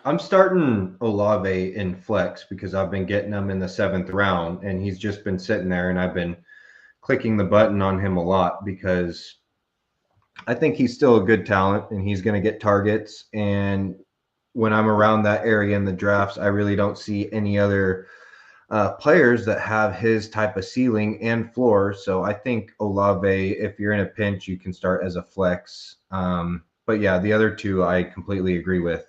I'm starting Olave in flex because I've been getting him in the 7th round, and he's just been sitting there, and I've been clicking the button on him a lot because I think he's still a good talent and he's going to get targets. And when I'm around that area in the drafts, I really don't see any other players that have his type of ceiling and floor. So I think Olave, if you're in a pinch, you can start as a flex. But yeah, the other two I completely agree with.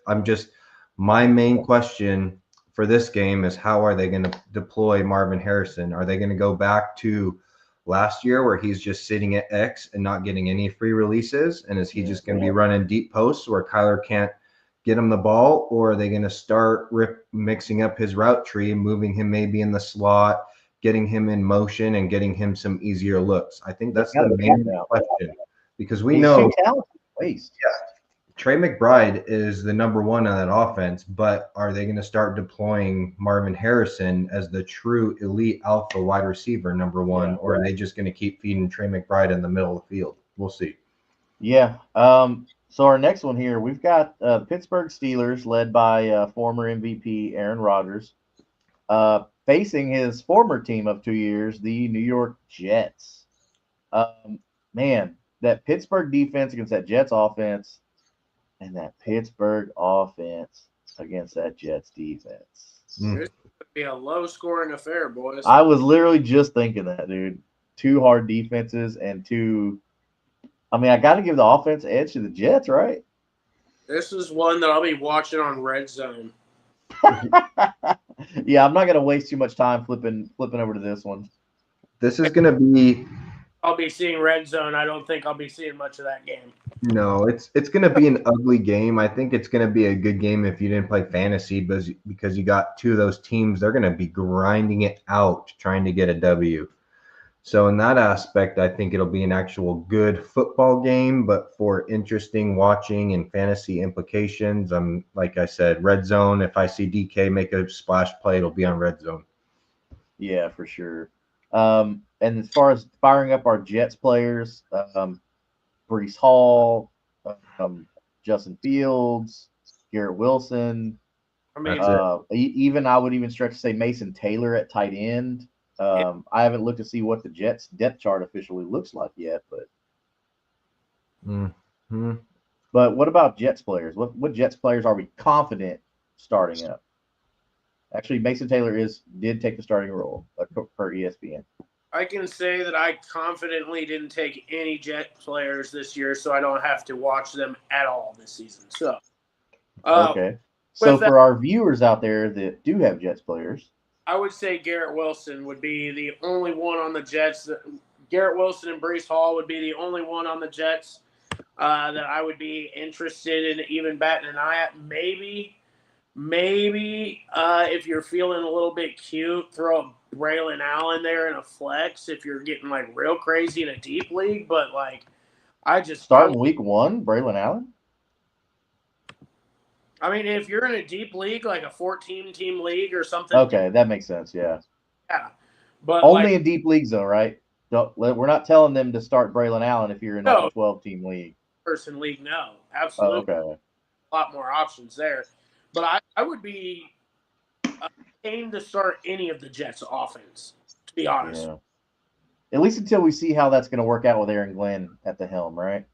My main question for this game is how are they going to deploy Marvin Harrison? Are they going to go back to last year where he's just sitting at X and not getting any free releases? And is he just going to be running deep posts where Kyler can't get him the ball? Or are they going to start mixing up his route tree, moving him maybe in the slot, getting him in motion and getting him some easier looks? I think that's the main question because we know Trey McBride is the number 1 on that offense, but are they going to start deploying Marvin Harrison as the true elite alpha wide receiver number 1, or are they just going to keep feeding Trey McBride in the middle of the field? We'll see. Yeah. So our next one here, we've got the Pittsburgh Steelers led by former MVP Aaron Rodgers facing his former team of 2 years, the New York Jets. Man, that Pittsburgh defense against that Jets offense and that Pittsburgh offense against that Jets defense. This could be a low-scoring affair, boys. I was literally just thinking that, dude. 2 hard defenses and 2 – I mean, I got to give the offense edge to the Jets, right? This is one that I'll be watching on Red Zone. Yeah, I'm not going to waste too much time flipping over to this one. This is going to be – I'll be seeing Red Zone. I don't think I'll be seeing much of that game. No, it's going to be an ugly game. I think it's going to be a good game if you didn't play fantasy, because you got two of those teams. They're going to be grinding it out trying to get a W. So in that aspect, I think it'll be an actual good football game. But for interesting watching and fantasy implications, I'm like I said, red zone. If I see DK make a splash play, it'll be on red zone. Yeah, for sure. And as far as firing up our Jets players, Brees Hall, um, Justin Fields, Garrett Wilson. I mean, That's it. Even I would even stretch to say Mason Taylor at tight end. I haven't looked to see what the Jets depth chart officially looks like yet, but Mm-hmm. but what about Jets players? What Jets players are we confident starting up? Actually, Mason Taylor did take the starting role per ESPN. I can say that I confidently didn't take any Jet players this year, so I don't have to watch them at all this season. So, Okay. So with that- for our viewers out there that do have Jets players, I would say Garrett Wilson would be the only one on the Jets. Garrett Wilson and Brees Hall would be the only one on the Jets that I would be interested in even batting an eye at. Maybe if you're feeling a little bit cute, throw Braylon Allen there in a flex if you're getting like real crazy in a deep league. But like, starting week 1, Braylon Allen. I mean, if you're in a deep league, like a 14-team league or something. Okay, that makes sense. Yeah. But only in deep leagues, though, right? We're not telling them to start Braylon Allen if you're in like a 12-team league. Person league, no, absolutely. Okay. A lot more options there. But I would be aimed to start any of the Jets' offense, to be honest. Yeah. At least until we see how that's going to work out with Aaron Glenn at the helm, right?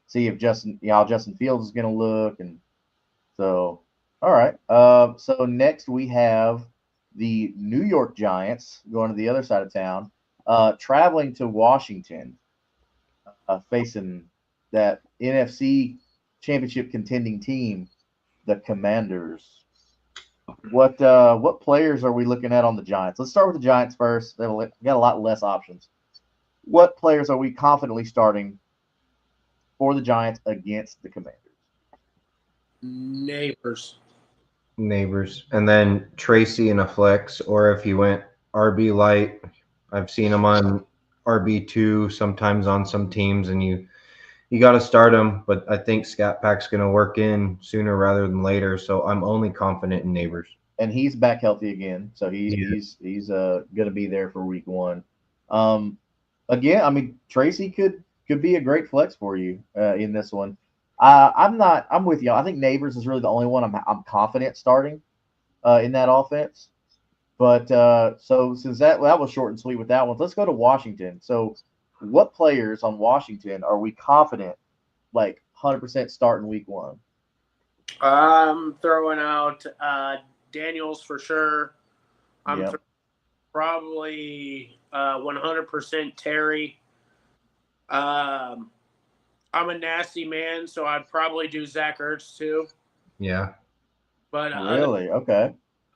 See if how Justin Fields is going to look, and so all right. So next we have the New York Giants going to the other side of town, traveling to Washington, facing that NFC Championship contending team, the Commanders. What players are we looking at on the Giants? Let's start with the Giants first. We got a lot less options. What players are we confidently starting for the Giants against the Commanders? Neighbors. And then Tracy in a flex, or if you went RB light, I've seen him on RB2 sometimes on some teams, and you got to start him. But I think Scat Pack's going to work in sooner rather than later, so I'm only confident in Neighbors. And he's back healthy again, so he's going to be there for week 1. Again, I mean, Tracy could be a great flex for you in this one. I'm with you. I think Neighbors is really the only one I'm confident starting in that offense. But so since that was short and sweet with that one, let's go to Washington. So what players on Washington are we confident, like 100% starting week 1? I'm throwing out Daniels for sure. I'm probably 100% Terry. I'm a nasty man, so I'd probably do Zach Ertz too. Yeah. But really? Okay.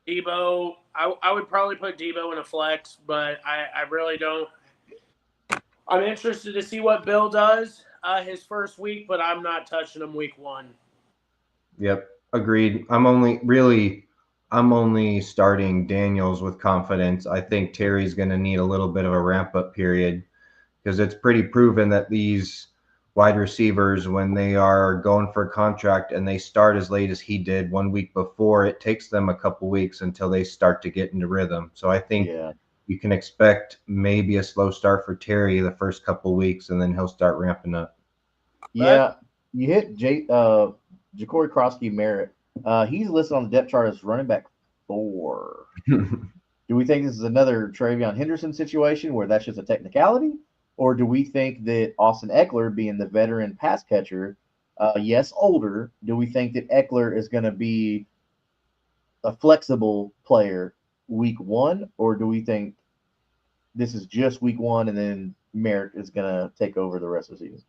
Debo, I would probably put Debo in a flex, but I really don't. I'm interested to see what Bill does his first week, but I'm not touching him week 1. Yep. Agreed. I'm only starting Daniels with confidence. I think Terry's going to need a little bit of a ramp up period, because it's pretty proven that these wide receivers, when they are going for a contract and they start as late as he did 1 week before, it takes them a couple weeks until they start to get into rhythm. So I think you can expect maybe a slow start for Terry the first couple weeks, and then he'll start ramping up. Yeah, you hit Ja'Cory Croskey-Merritt. He's listed on the depth chart as running back 4. Do we think this is another TreVeyon Henderson situation where that's just a technicality? Or do we think that Austin Eckler, being the veteran pass catcher, yes, older, do we think that Eckler is going to be a flexible player week 1? Or do we think this is just week 1 and then Merritt is going to take over the rest of the season?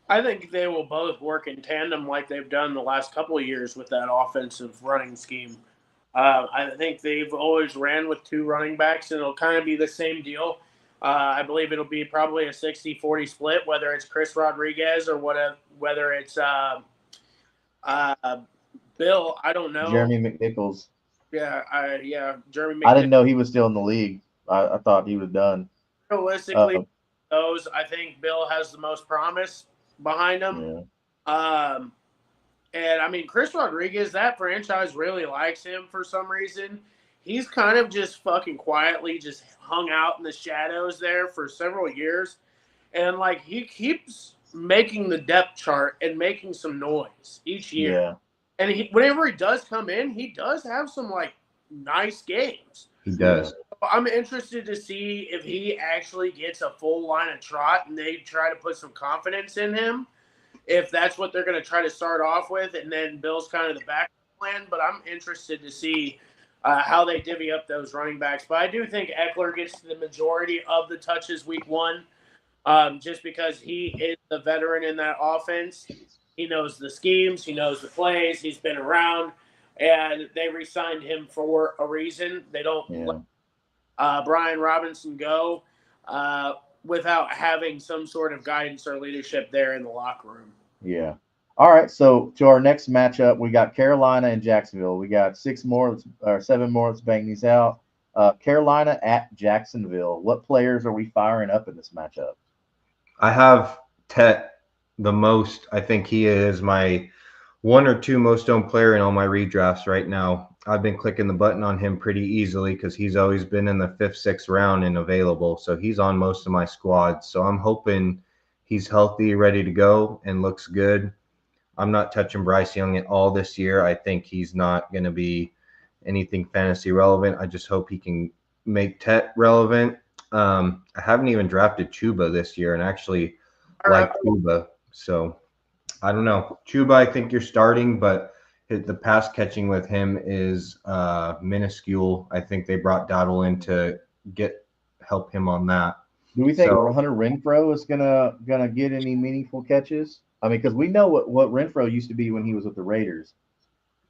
I think they will both work in tandem like they've done the last couple of years with that offensive running scheme. I think they've always ran with 2 running backs, and it'll kind of be the same deal. I believe it'll be probably a 60-40 split, whether it's Chris Rodriguez or whether it's Bill. I don't know. Jeremy McNichols. Yeah, Jeremy I McNichols. didn't know he was still in the league. I thought he was done. Realistically, I think Bill has the most promise behind him. Yeah. And I mean, Chris Rodriguez, that franchise really likes him for some reason. He's kind of just fucking quietly just hung out in the shadows there for several years. And like he keeps making the depth chart and making some noise each year. Yeah. And whenever he does come in, he does have some like nice games. He does. I'm interested to see if he actually gets a full line of trot and they try to put some confidence in him. If that's what they're going to try to start off with, and then Bill's kind of the backup plan. But I'm interested to see how they divvy up those running backs. But I do think Eckler gets the majority of the touches week one, just because he is the veteran in that offense. He knows the schemes. He knows the plays. He's been around. And they re-signed him for a reason. They don't let Brian Robinson go without having some sort of guidance or leadership there in the locker room. Yeah. All right. So to our next matchup, we got Carolina and Jacksonville. We got 7 more. Let's bang these out. Carolina at Jacksonville. What players are we firing up in this matchup? I have Tet the most. I think he is my 1 or 2 most owned player in all my redrafts right now. I've been clicking the button on him pretty easily because he's always been in the 5th, 6th round and available. So he's on most of my squads. So I'm hoping he's healthy, ready to go, and looks good. I'm not touching Bryce Young at all this year. I think he's not going to be anything fantasy relevant. I just hope he can make Tet relevant. I haven't even drafted Chuba this year and actually like Chuba. So I don't know. Chuba, I think you're starting, but the pass catching with him is minuscule. I think they brought Dowdle in to help him on that. Do we think Hunter Renfrow is gonna get any meaningful catches? I mean, because we know what Renfrow used to be when he was with the Raiders,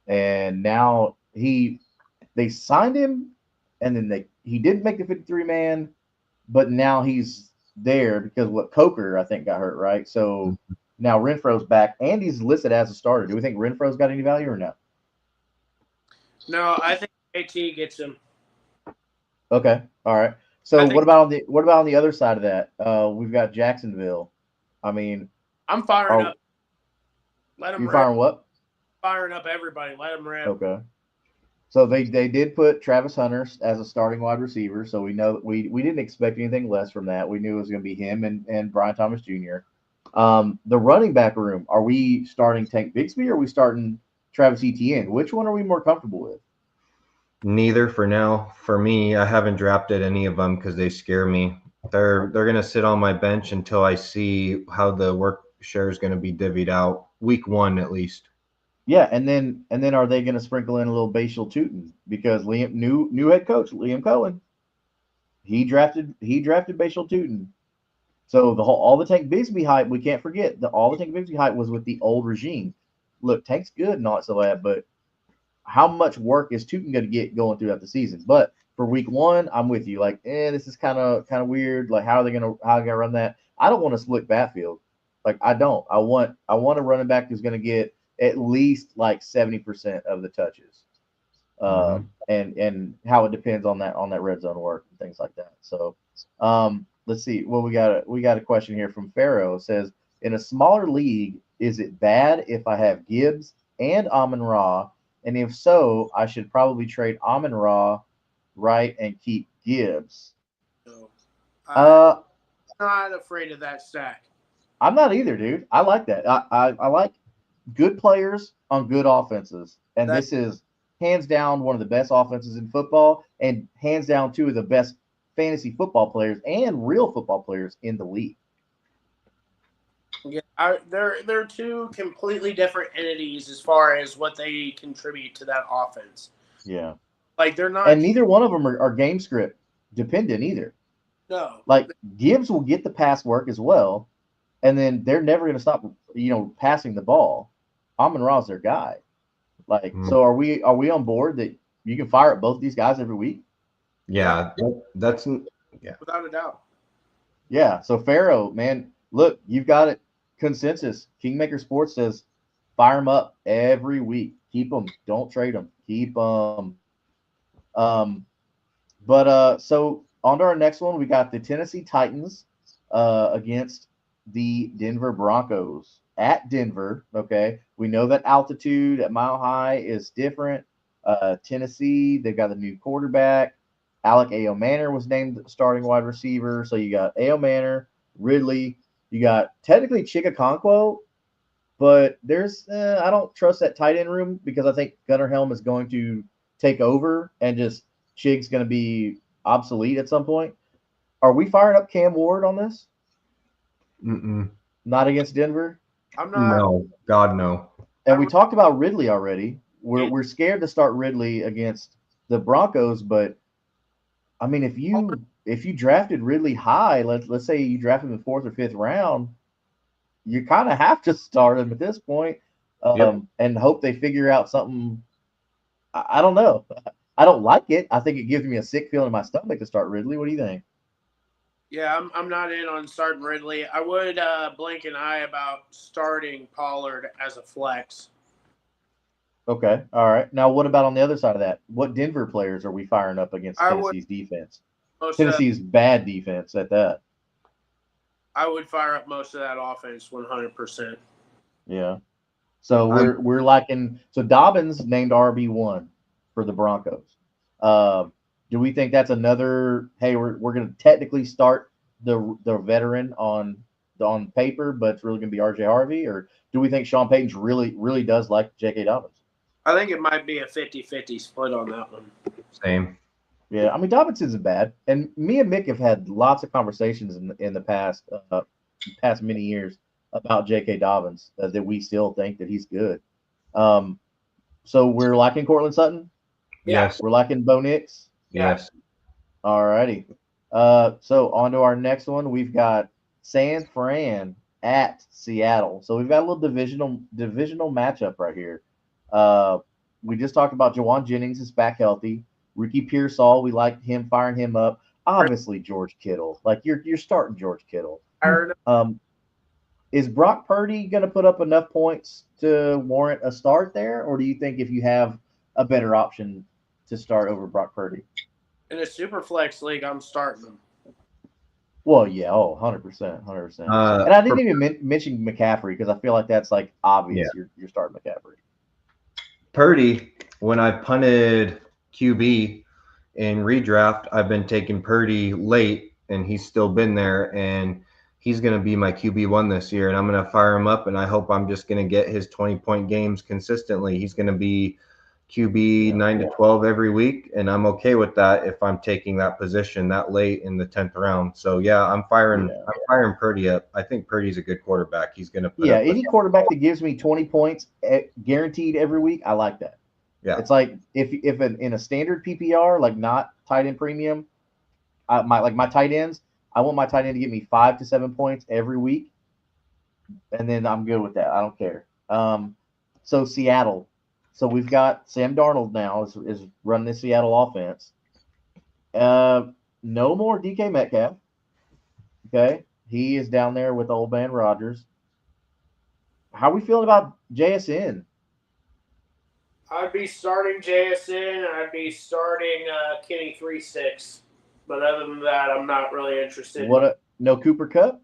and now they signed him, and then he didn't make the 53-man, but now he's there because Coker I think got hurt, right? So now Renfro's back, and he's listed as a starter. Do we think Renfro's got any value or no? No, I think AT gets him. Okay, all right. So what about on the other side of that? We've got Jacksonville. I mean, I'm firing up. Let them. You firing what? Firing up everybody. Let them rip. Okay. So they did put Travis Hunter as a starting wide receiver. So we know we didn't expect anything less from that. We knew it was going to be him and Brian Thomas Jr. The running back room. Are we starting Tank Bigsby or are we starting Travis Etienne? Which one are we more comfortable with? Neither for now. For me, I haven't drafted any of them because they scare me. They're going to sit on my bench until I see how the work share is going to be divvied out week 1 at least. Yeah, and then are they going to sprinkle in a little Bashal Tootin because new head coach Liam Cohen, he drafted Bashal Tootin. So all the Tank Bigsby hype, we can't forget that all the Tank Bigsby hype was with the old regime. Look, Tank's good and all that stuff, but how much work is Tootin going to get going throughout the season? But for week 1, I'm with you. Like, this is kind of weird. Like, how are they going to run that? I don't want a split backfield. Like, I don't. I want a running back who's going to get at least like 70% of the touches. And how it depends on that red zone work and things like that. So, let's see. Well, we got a question here from Pharaoh. It says, in a smaller league, is it bad if I have Gibbs and Amon-Ra? And if so, I should probably trade Amon-Ra, right, and keep Gibbs. I'm not afraid of that stack. I'm not either, dude. I like that. I like good players on good offenses, and this is hands down one of the best offenses in football, and hands down 2 of the best fantasy football players and real football players in the league. Yeah, they're 2 completely different entities as far as what they contribute to that offense. Yeah, like they're not, and neither one of them are game script dependent either. No, like Gibbs will get the pass work as well, and then they're never going to stop, passing the ball. Amon-Ra's their guy. So are we on board that you can fire at both these guys every week? Yeah, that's without a doubt. Yeah. So Pharaoh, man, look, you've got it. Consensus. Kingmaker Sports says fire them up every week. Keep them. Don't trade them. Keep them. So on to our next one, we got the Tennessee Titans against the Denver Broncos at Denver. Okay, we know that altitude at Mile High is different. Tennessee, they've got a new quarterback. Alec A.O. Manor was named starting wide receiver. So you got A.O. Manor, Ridley. You got technically Chikakonkwo, but there's I don't trust that tight end room because I think Gunnar Helm is going to take over and just Chig's going to be obsolete at some point. Are we firing up Cam Ward on this? Mm-mm. Not against Denver? I'm not. No, God, no. And we talked about Ridley already. We're scared to start Ridley against the Broncos, but I mean, if you drafted Ridley high, let's say you drafted him in the 4th or 5th round, you kind of have to start him at this point, and hope they figure out something. I don't know. I don't like it. I think it gives me a sick feeling in my stomach to start Ridley. What do you think? Yeah, I'm not in on starting Ridley. I would blink an eye about starting Pollard as a flex. Okay. All right. Now, what about on the other side of that? What Denver players are we firing up against Tennessee's defense? Tennessee's bad defense at that. I would fire up most of that offense 100%. Yeah. So we're liking – so Dobbins named RB1 for the Broncos. Do we think that's another – hey, we're going to technically start the veteran on paper, but it's really going to be R.J. Harvey? Or do we think Sean Payton's really does like J.K. Dobbins? I think it might be a 50-50 split on that one. Same. Yeah, I mean, Dobbins isn't bad. And me and Mick have had lots of conversations in the past many years about J.K. Dobbins that we still think that he's good. So we're liking Cortland Sutton? Yes. We're liking Bo Nix? Yes. All righty. So on to our next one. We've got San Fran at Seattle. So we've got a little divisional matchup right here. We just talked about Jawan Jennings is back healthy. Ricky Pearsall, we like him, firing him up. Obviously, George Kittle. Like you're starting George Kittle. Is Brock Purdy going to put up enough points to warrant a start there, or do you think if you have a better option to start over Brock Purdy? In a super flex league, I'm starting him. Well, yeah, 100%, 100%. And I didn't even mention McCaffrey because I feel like that's like obvious. Yeah. You're starting McCaffrey. Purdy, when I punted QB in redraft, I've been taking Purdy late, and he's still been there, and he's going to be my QB1 this year, and I'm going to fire him up, and I hope I'm just going to get his 20-point games consistently. He's going to be QB 9 to 12 every week, and I'm okay with that if I'm taking that position that late in the 10th round. So yeah, I'm firing Purdy up. I think Purdy's a good quarterback. He's going to put up any quarterback that gives me 20 points guaranteed every week, I like that. Yeah, it's like if in a standard PPR, like not tight end premium, my tight ends, I want my tight end to give me 5 to 7 points every week, and then I'm good with that. I don't care. So Seattle. So we've got Sam Darnold now is running the Seattle offense. No more DK Metcalf. Okay. He is down there with old man Rodgers. How are we feeling about JSN? I'd be starting JSN, and I'd be starting Kenny 3-6. But other than that, I'm not really interested. No Cooper Kupp?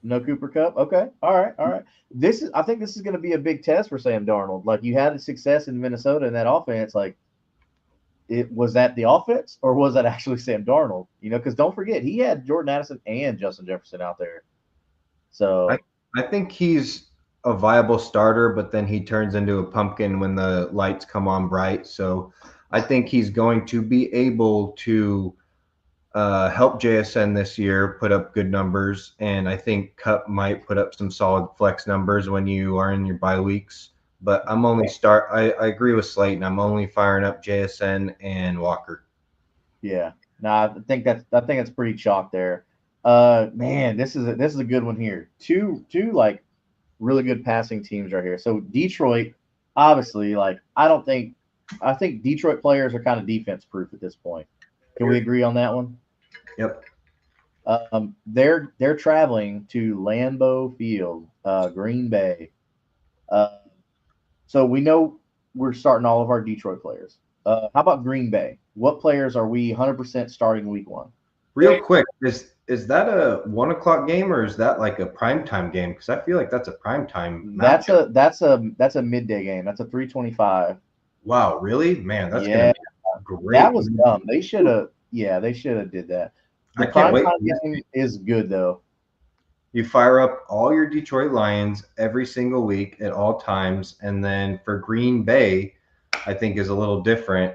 No Cooper Kupp? Okay. All right. I think this is going to be a big test for Sam Darnold. Like, you had success in Minnesota in that offense. Like, was that the offense or was that actually Sam Darnold? Because don't forget, he had Jordan Addison and Justin Jefferson out there. So I think he's a viable starter, but then he turns into a pumpkin when the lights come on bright. So I think he's going to be able to help JSN this year put up good numbers, and I think Kupp might put up some solid flex numbers when you are in your bye weeks. But I'm only I agree with Slayton. I'm only firing up JSN and Walker. Yeah, no, I think that's pretty chalk there. Man, this is a good one here. Two like really good passing teams right here. So Detroit, obviously, like I think Detroit players are kind of defense proof at this point. Can we agree on that one? Yep. They're traveling to Lambeau Field, Green Bay. Uh, so we know we're starting all of our Detroit players. How about Green Bay? What players are we 100% starting week one? Real quick, is that a 1 o'clock game or is that like a primetime game? Because I feel like that's a primetime matchup. That's a midday game. That's a 325. Wow, really? Man, that's Yeah, gonna be great. that was dumb. They should have. Yeah, they should have did that. The I can't wait. primetime game is good though. You fire up all your Detroit Lions every single week at all times, and then for Green Bay, I think is a little different.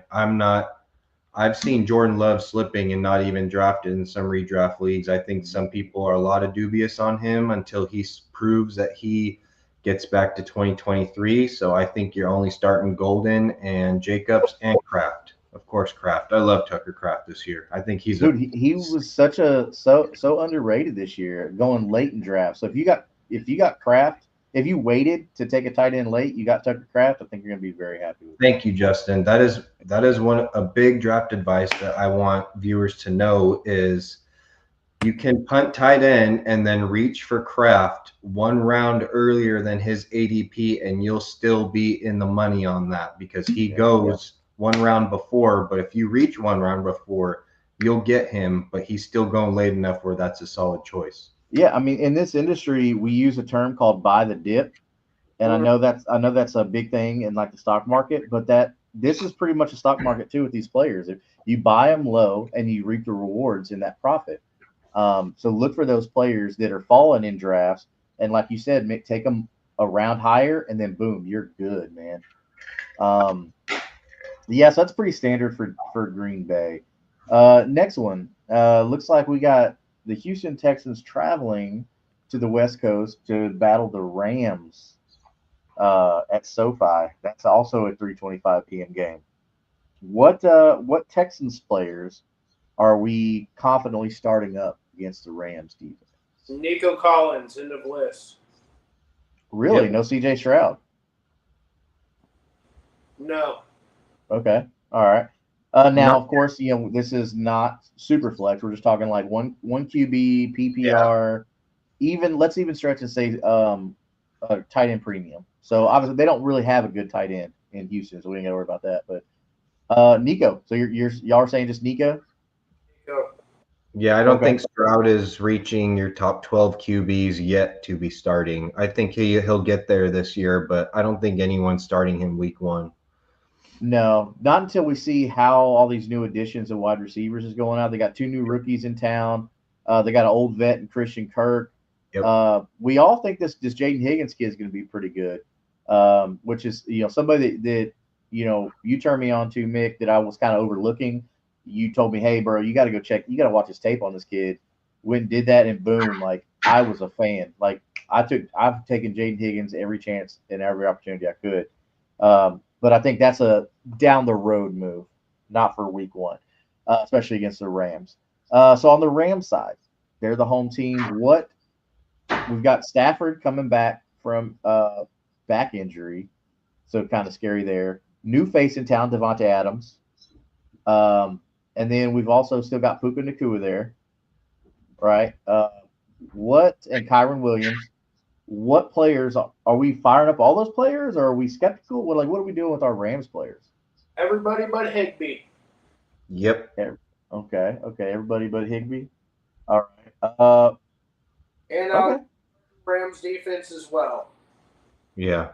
I've seen Jordan Love slipping and not even drafted in some redraft leagues. I think some people are a lot of dubious on him until he proves that he gets back to 2023. So I think you're only starting Golden and Jacobs and Kraft. Of course, Kraft. I love Tucker Kraft this year. I think he's Dude, he was so underrated this year, going late in drafts. So if you got Kraft, if you waited to take a tight end late, you got Tucker Kraft. I think you're gonna be very happy with. Thank you, Justin. That is a big draft advice that I want viewers to know is you can punt tight end and then reach for Kraft 1 round earlier than his ADP, and you'll still be in the money on that because he goes 1 round before. But if you reach 1 round before, you'll get him, but he's still going late enough where that's a solid choice. Yeah, I mean, in this industry, we use a term called buy the dip, and I know that's a big thing in like the stock market, but this is pretty much a stock market too with these players. If you buy them low and you reap the rewards in that profit. So look for those players that are falling in drafts, and like you said, Mick, take them a round higher, and then boom, you're good, man. Yeah, so that's pretty standard for Green Bay. Next one, looks like we got the Houston Texans traveling to the West Coast to battle the Rams at SoFi. That's also a 3:25 p.m. game. What Texans players are we confidently starting up against the Rams defense? Nico Collins, end of list. Really? Yep. No CJ Stroud? No. Okay. All right. Now, of course, this is not super flex. We're just talking like one QB, PPR, let's even stretch and say tight end premium. So obviously they don't really have a good tight end in Houston, so we ain't gotta worry about that. But Nico, so y'all are saying just Nico? Nico. Yeah, I don't think Stroud is reaching your top 12 QBs yet to be starting. I think he'll get there this year, but I don't think anyone's starting him week one. No, not until we see how all these new additions of wide receivers is going out. They got 2 new rookies in town. They got an old vet and Christian Kirk. Yep. We all think this Jaden Higgins kid is going to be pretty good, which is somebody that you turned me on to, Mick, that I was kind of overlooking. You told me, hey, bro, you got to go check. You got to watch his tape on this kid. Went and did that, and boom, like I was a fan. Like I've taken Jaden Higgins every chance and every opportunity I could. But I think that's a down the road move, not for week one, especially against the Rams. So on the Rams side, they're the home team. We've got Stafford coming back from back injury, so kind of scary there. New face in town, Devontae Adams. And then we've also still got Puka Nacua there, right? And Kyron Williams. What players are we firing up? All those players, or are we skeptical? What are we doing with our Rams players? Everybody but Higbee. Yep. Okay. Everybody but Higbee. All right. And Rams defense as well. Yeah.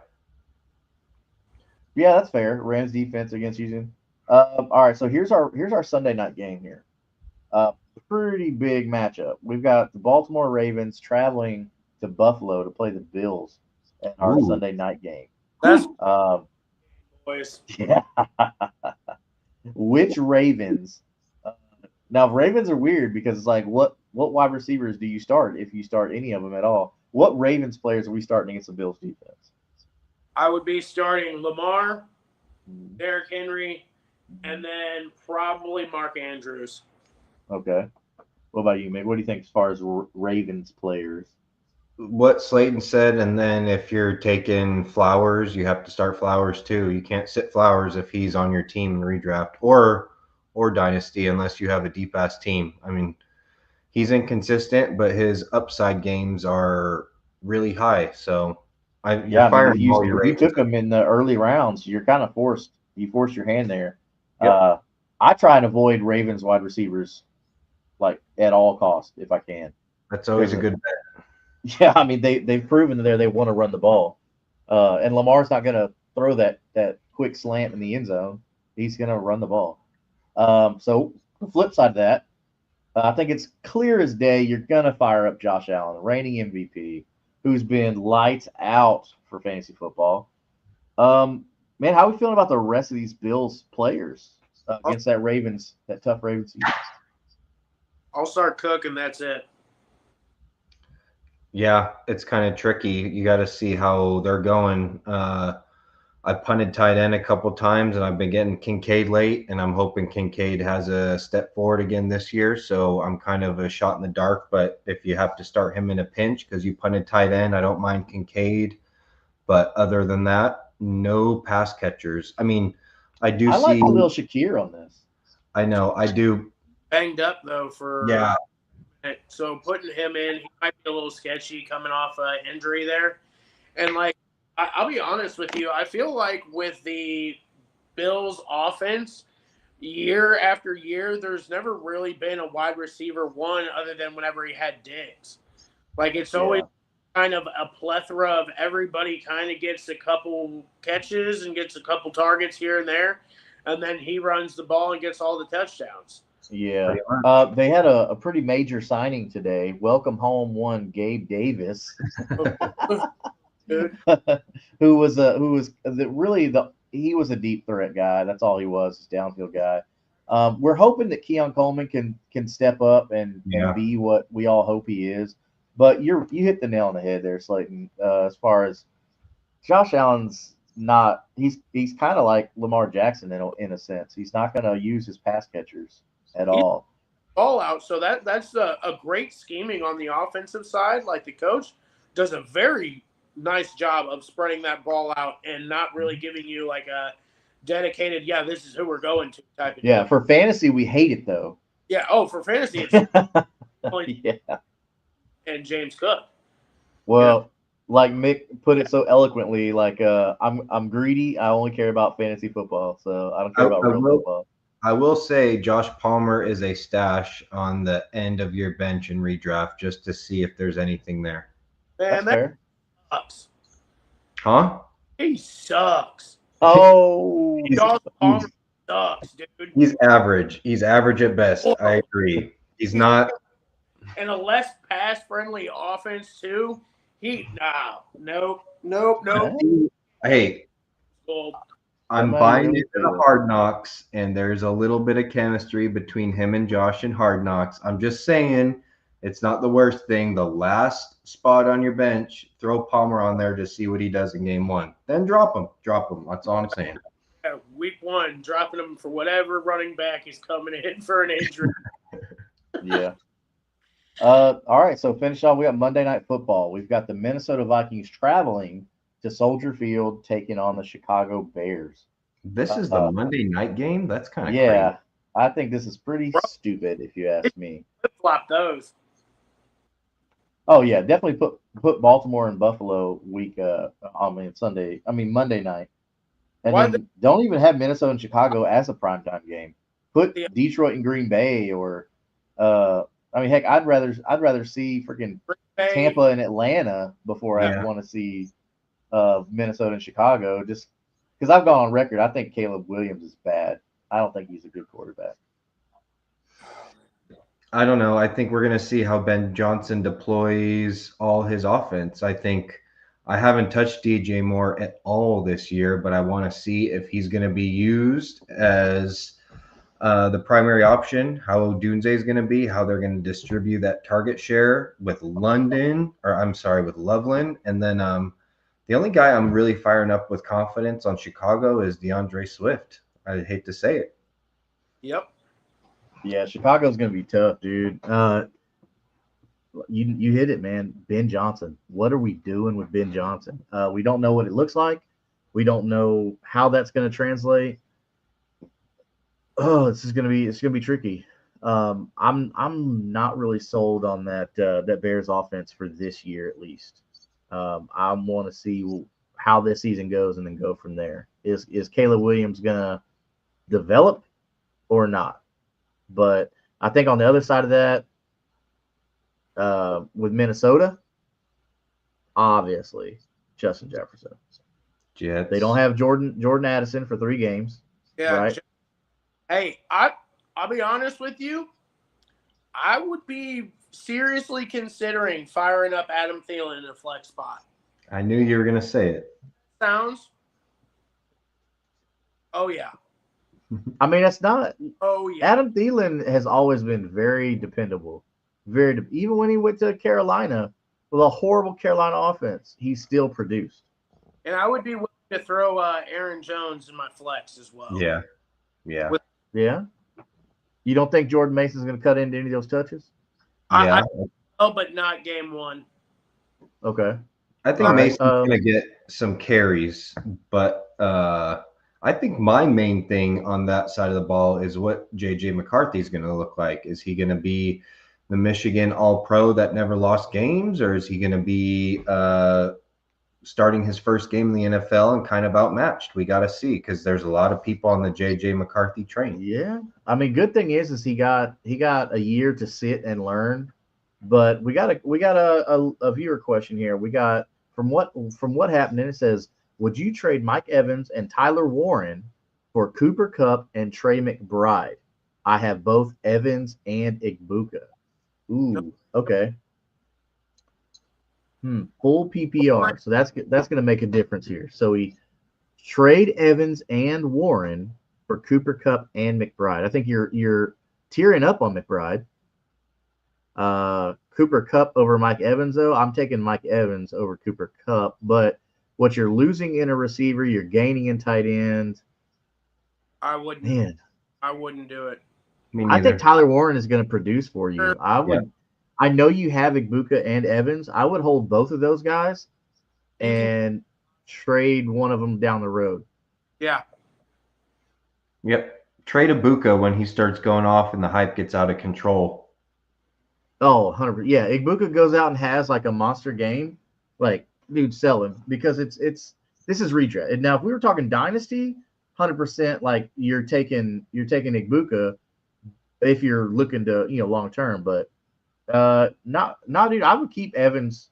Yeah, that's fair. Rams defense against Houston. All right. So here's our Sunday night game here. Pretty big matchup. We've got the Baltimore Ravens traveling to Buffalo to play the Bills at our Sunday night game. That's boys. Yeah. Which Ravens? Now Ravens are weird because it's like what wide receivers do you start if you start any of them at all? What Ravens players are we starting against the Bills defense? I would be starting Lamar, Derrick Henry, and then probably Mark Andrews. Okay. What about you, Mick? What do you think as far as Ravens players? What Slayton said, and then if you're taking Flowers, you have to start Flowers too. You can't sit Flowers if he's on your team in redraft or dynasty unless you have a deep ass team. I mean, he's inconsistent, but his upside games are really high. So you're Yeah, I mean, firing all your if you Ravens. took them in the early rounds, you're kind of forced. You force your hand there. Yep. I try and avoid Ravens wide receivers like at all costs if I can. That's always a Because good bet. yeah, I mean they've proven that they want to run the ball, and Lamar's not going to throw that quick slant in the end zone. He's going to run the ball. So the flip side of that, I think it's clear as day you're going to fire up Josh Allen, reigning MVP, who's been lights out for fantasy football. Man, how are we feeling about the rest of these Bills players against that tough Ravens team? I'll start cooking. That's it. Yeah, it's kind of tricky. You got to see how they're going. I punted tight end a couple times, and I've been getting Kincaid late, and I'm hoping Kincaid has a step forward again this year. So I'm kind of a shot in the dark. But if you have to start him in a pinch because you punted tight end, I don't mind Kincaid. But other than that, no pass catchers. I mean, I like Khalil Shakir on this. I know, I do. Banged up though for Yeah. So putting him in, he might be a little sketchy coming off an injury there. And like, I'll be honest with you, I feel like with the Bills offense, year after year, there's never really been a wide receiver one other than whenever he had Diggs. Like it's always kind of a plethora of everybody kind of gets a couple catches and gets a couple targets here and there, and then he runs the ball and gets all the touchdowns. Yeah. They had a pretty major signing today. Welcome home one Gabe Davis, who was he was a deep threat guy. That's all he was, downfield guy. We're hoping that Keon Coleman can step up and be what we all hope he is. But you hit the nail on the head there, Slayton. As far as Josh Allen's not, he's kind of like Lamar Jackson in a sense. He's not going to use his pass catchers at all. All out. So that's a great scheming on the offensive side. Like the coach does a very nice job of spreading that ball out and not really giving you like a dedicated, this is who we're going to type of deal. For fantasy, we hate it though. Yeah. Oh, for fantasy, it's and James Cook. Well, like Mick put it so eloquently, like I'm greedy. I only care about fantasy football, so I don't care about real football. I will say Josh Palmer is a stash on the end of your bench in redraft just to see if there's anything there. Man, that sucks. Huh? He sucks. Oh, Josh Palmer sucks, dude. He's average. He's average at best. I agree. He's not. And a less pass-friendly offense too. Nope. Hey, I'm buying into the Hard Knocks, and there's a little bit of chemistry between him and Josh in Hard Knocks. I'm just saying it's not the worst thing. The last spot on your bench, throw Palmer on there to see what he does in game one. Then drop him. That's all I'm saying. Week one, dropping him for whatever running back is coming in for an injury. Yeah. All right, so finish off. We got Monday Night Football. We've got the Minnesota Vikings traveling to Soldier Field, taking on the Chicago Bears. This is the Monday night game? That's kind of crazy. I think this is pretty stupid, if you ask me. Flop those. Oh yeah, definitely put Baltimore and Buffalo Monday night, and don't even have Minnesota and Chicago as a primetime game. Put Detroit and Green Bay, or heck, I'd rather see freaking Tampa and Atlanta before I want to see Minnesota and Chicago, just because I've gone on record. I think Caleb Williams is bad. I don't think he's a good quarterback. I don't know. I think we're going to see how Ben Johnson deploys all his offense. I haven't touched DJ Moore at all this year, but I want to see if he's going to be used as the primary option, how Dunze is going to be, how they're going to distribute that target share with Loveland. And then the only guy I'm really firing up with confidence on Chicago is DeAndre Swift. I hate to say it. Yep. Yeah, Chicago's going to be tough, dude. You hit it, man. Ben Johnson. What are we doing with Ben Johnson? We don't know what it looks like. We don't know how that's going to translate. Oh, it's going to be tricky. I'm not really sold on that Bears offense for this year at least. I want to see how this season goes and then go from there. Is Caleb Williams gonna develop or not? But I think on the other side of that, with Minnesota, obviously Justin Jefferson. Jets. They don't have Jordan Addison for 3 games. Yeah. Right. Hey, I'll be honest with you. I would be seriously considering firing up Adam Thielen in a flex spot. I knew you were going to say it. Sounds. Oh, yeah. I mean, that's not. Oh, yeah. Adam Thielen has always been very dependable. Even when he went to Carolina with a horrible Carolina offense, he still produced. And I would be willing to throw Aaron Jones in my flex as well. Yeah. Yeah. Yeah. You don't think Jordan Mason's going to cut into any of those touches? Yeah. But not game 1. Okay. I think All right, Mason's going to get some carries, but I think my main thing on that side of the ball is what J.J. McCarthy is going to look like. Is he going to be the Michigan All-Pro that never lost games, or is he going to be starting his first game in the NFL and kind of outmatched? We got to see, because there's a lot of people on the J.J. McCarthy train. Yeah. I mean, good thing is he got a year to sit and learn. But we got a viewer question here. We got from what happened, and it says, would you trade Mike Evans and Tyler Warren for Cooper Kupp and Trey McBride? I have both Evans and Igbuka. Ooh, okay. Full PPR. So that's going to make a difference here. So we trade Evans and Warren for Cooper Kupp and McBride. I think you're tearing up on McBride. Cooper Kupp over Mike Evans, though. I'm taking Mike Evans over Cooper Kupp, but what you're losing in a receiver, you're gaining in tight end. I wouldn't do it. I think Tyler Warren is going to produce for you. I know you have Igbuka and Evans. I would hold both of those guys and trade one of them down the road. Yeah. Yep. Trade Igbuka when he starts going off and the hype gets out of control. Oh, 100%. Yeah, Igbuka goes out and has like a monster game. Like, dude, sell him, because this is redraft. And now if we were talking dynasty, 100% like you're taking Igbuka if you're looking to, long term, but not dude. I would keep Evans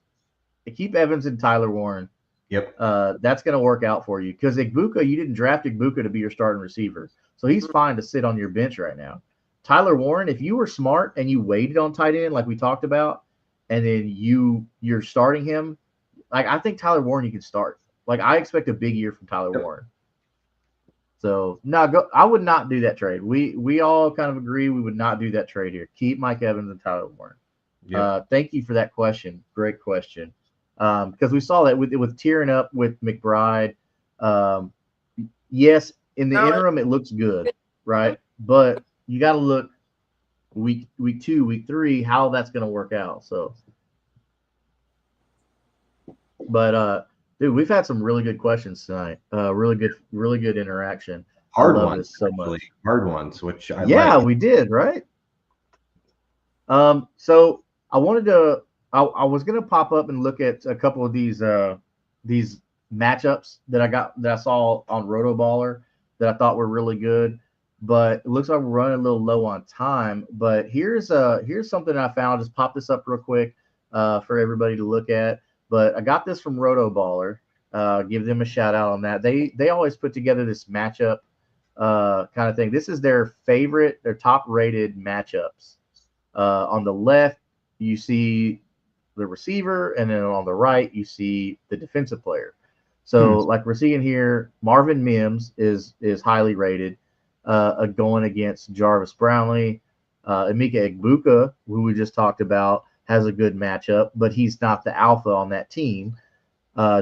and Tyler Warren. Yep. That's going to work out for you, because Igbuka, you didn't draft Igbuka to be your starting receiver, so he's fine to sit on your bench right now. Tyler Warren, if you were smart and you waited on tight end like we talked about, and then you're starting him, like I think Tyler Warren you can start. Like I expect a big year from Tyler Warren. So I would not do that trade. We all kind of agree we would not do that trade here. Keep Mike Evans and Tyler Warren. Yep. Thank you for that question. Great question. Because we saw that with tearing up with McBride. Yes, in the interim it looks good, right? But you got to look week 2, week 3, how that's going to work out. So, but dude, we've had some really good questions tonight. Really good interaction. Hard ones, so much. Hard ones, which I like. We did, right? So I wanted to. I was gonna pop up and look at a couple of these matchups that I saw on RotoBaller that I thought were really good, but it looks like we're running a little low on time. But here's something I found. Just pop this up real quick for everybody to look at. But I got this from RotoBaller. Give them a shout out on that. They always put together this matchup kind of thing. This is their top rated matchups. On the left, you see the receiver, and then on the right, you see the defensive player. So like we're seeing here, Marvin Mims is highly rated, going against Jarvis Brownlee. Emeka Egbuka, who we just talked about, has a good matchup, but he's not the alpha on that team.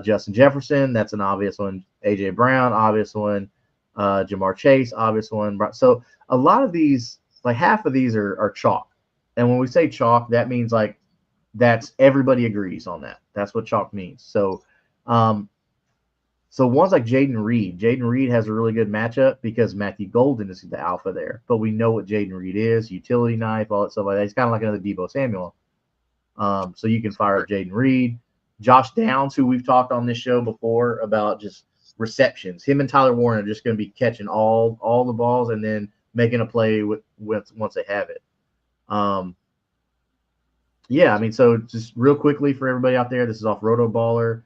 Justin Jefferson, that's an obvious one. AJ Brown, obvious one. Jamar Chase, obvious one. So a lot of these, like half of these are chalk. And when we say chalk, that means like that's everybody agrees on that. That's what chalk means. So So one's like Jaden Reed. Jaden Reed has a really good matchup because Matthew Golden is the alpha there. But we know what Jaden Reed is, utility knife, all that stuff like that. He's kind of like another Debo Samuel. So you can fire up Jaden Reed. Josh Downs, who we've talked on this show before about just receptions. Him and Tyler Warren are just going to be catching all the balls and then making a play with once they have it. Yeah, I mean, so just real quickly for everybody out there, this is off Roto Baller.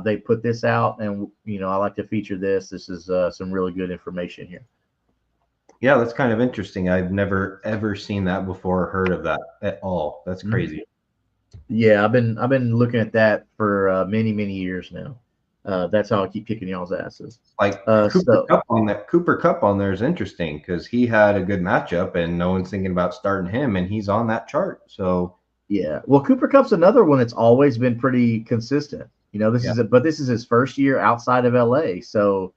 They put this out, and I like to feature this. This is some really good information here. Yeah, that's kind of interesting. I've never ever seen that before or heard of that at all. That's crazy. Yeah, I've been looking at that for many years now. That's how I keep kicking y'all's asses. Like Cooper Kupp on there is interesting because he had a good matchup, and no one's thinking about starting him, and he's on that chart. So yeah, well, Cooper Kupp's another one that's always been pretty consistent. This is his first year outside of LA, so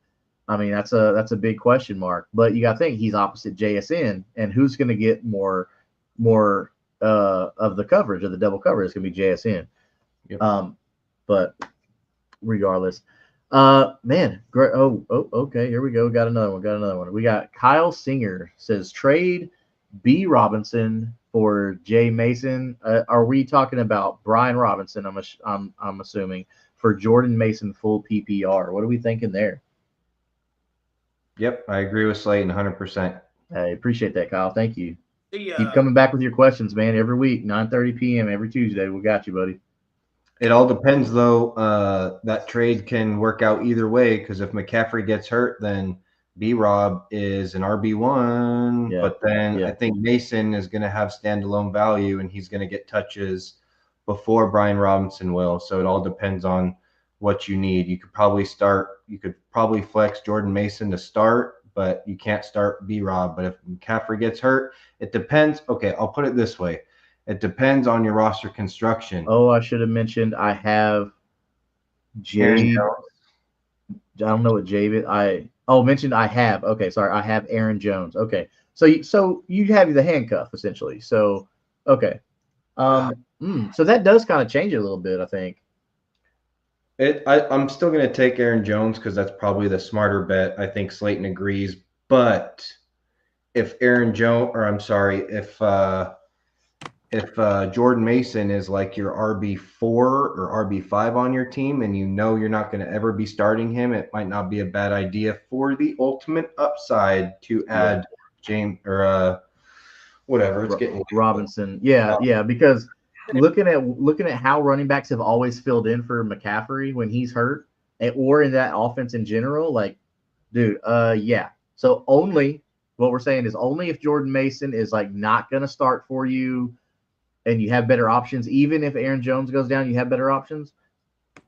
I mean that's a big question mark. But you got to think he's opposite JSN, and who's going to get more of the coverage of the double cover is going to be JSN. Yep. But regardless, man, great. Oh, okay. Here we go. Got another one. We got Kyle Singer says trade B Robinson for Jay Mason. Are we talking about Brian Robinson? I'm assuming for Jordan Mason full PPR. What are we thinking there? Yep, I agree with Slayton 100%. I appreciate that, Kyle. Thank you. Keep coming back with your questions, man. Every week, 9:30 p.m. every Tuesday. We got you, buddy. It all depends, though. That trade can work out either way because if McCaffrey gets hurt, then B-Rob is an RB1. Yeah. But then I think Mason is going to have standalone value, and he's going to get touches before Brian Robinson will. So it all depends on what you need. You could probably flex Jordan Mason to start, but you can't start B-Rob. But if McCaffrey gets hurt, it depends. Okay, I'll put it this way. It depends on your roster construction. Oh, I should have mentioned I have Jade. I don't know what Jade is. I have. Okay, sorry. I have Aaron Jones. Okay. So you have the handcuff essentially. So, okay. So that does kind of change it a little bit, I think. I'm still going to take Aaron Jones because that's probably the smarter bet. I think Slayton agrees. But if Jordan Mason is like your RB4 or RB5 on your team and you're not going to ever be starting him, it might not be a bad idea for the ultimate upside to add James or whatever. It's getting Robinson. Yeah, because looking at how running backs have always filled in for McCaffrey when he's hurt or in that offense in general, like, dude, yeah. So what we're saying is only if Jordan Mason is like not going to start for you and you have better options, even if Aaron Jones goes down, you have better options.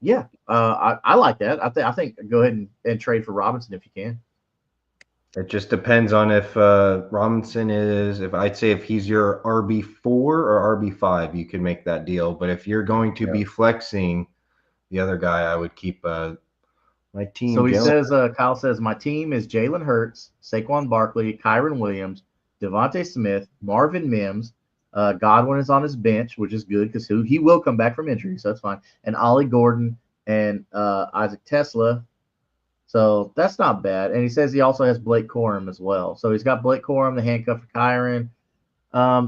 Yeah, I like that. I think go ahead and trade for Robinson if you can. It just depends on if Robinson is, if he's your RB4 or RB5, you can make that deal. But if you're going to be flexing the other guy, I would keep my team. So he says, Kyle says, my team is Jalen Hurts, Saquon Barkley, Kyren Williams, Devontae Smith, Marvin Mims. Godwin is on his bench, which is good because he will come back from injury, so that's fine. And Ollie Gordon and Isaac Tesla. So that's not bad. And he says he also has Blake Corum as well. So he's got Blake Corum, the handcuff for Kyren.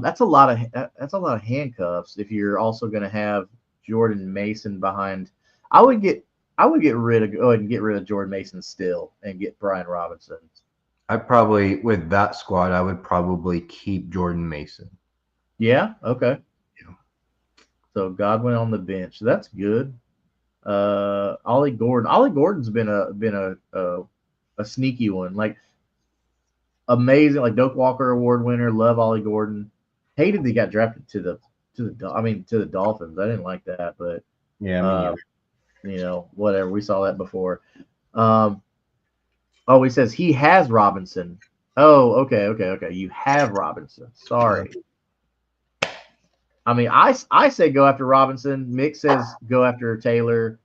That's a lot of handcuffs if you're also going to have Jordan Mason behind. I would go ahead and get rid of Jordan Mason still and get Brian Robinson. With that squad, I would probably keep Jordan Mason. Yeah. Okay. Yeah. So Godwin on the bench. That's good. Ollie Gordon's been a sneaky one. Like amazing. Like Doak Walker Award winner. Love Ollie Gordon. Hated he got drafted to the Dolphins. I didn't like that, but yeah. Whatever. We saw that before. He says he has Robinson. Oh, okay. You have Robinson. Sorry. I mean, I say go after Robinson. Mick says go after Taylor.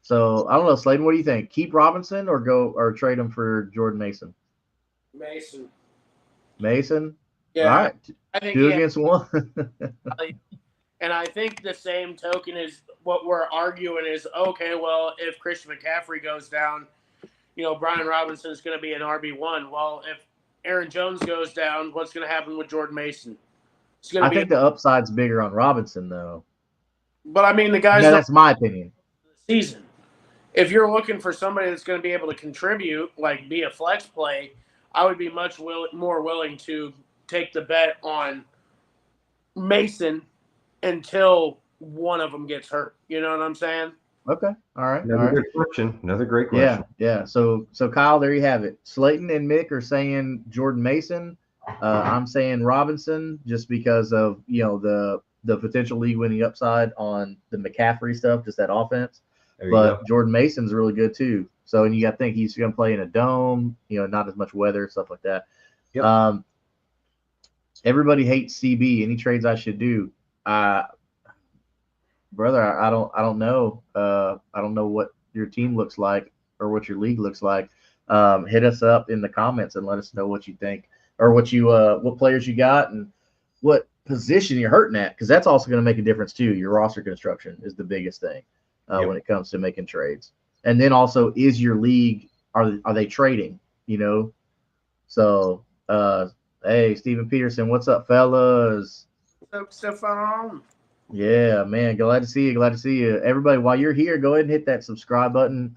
So I don't know, Slayton. What do you think? Keep Robinson or trade him for Jordan Mason? Mason. Yeah. All right. I think 2 against 1. And I think the same token is what we're arguing is, okay, well, if Christian McCaffrey goes down, Brian Robinson is going to be an RB1. Well, if Aaron Jones goes down, what's going to happen with Jordan Mason? It's going to I think the upside's bigger on Robinson, though. But I mean, the guys. Yeah, that's my opinion. Season. If you're looking for somebody that's going to be able to contribute, like be a flex play, I would be much more willing to take the bet on Mason until one of them gets hurt. You know what I'm saying? Okay. All right. Another good question. Another great question. Yeah. So Kyle, there you have it. Slayton and Mick are saying Jordan Mason. I'm saying Robinson just because of the potential league winning upside on the McCaffrey stuff, just that offense. But Jordan Mason's really good too. So, and you got to think he's going to play in a dome, not as much weather, stuff like that. Yep. Everybody hates CB. Any trades I should do? Brother, I don't know. I don't know what your team looks like or what your league looks like. Hit us up in the comments and let us know what you think or what players you got and what position you're hurting at, because that's also going to make a difference too. Your roster construction is the biggest thing when it comes to making trades. And then also, is your league are they trading? So hey, Steven Peterson, what's up, fellas? What's up, Stefan? Yeah, man, glad to see you. Everybody, while you're here, go ahead and hit that subscribe button.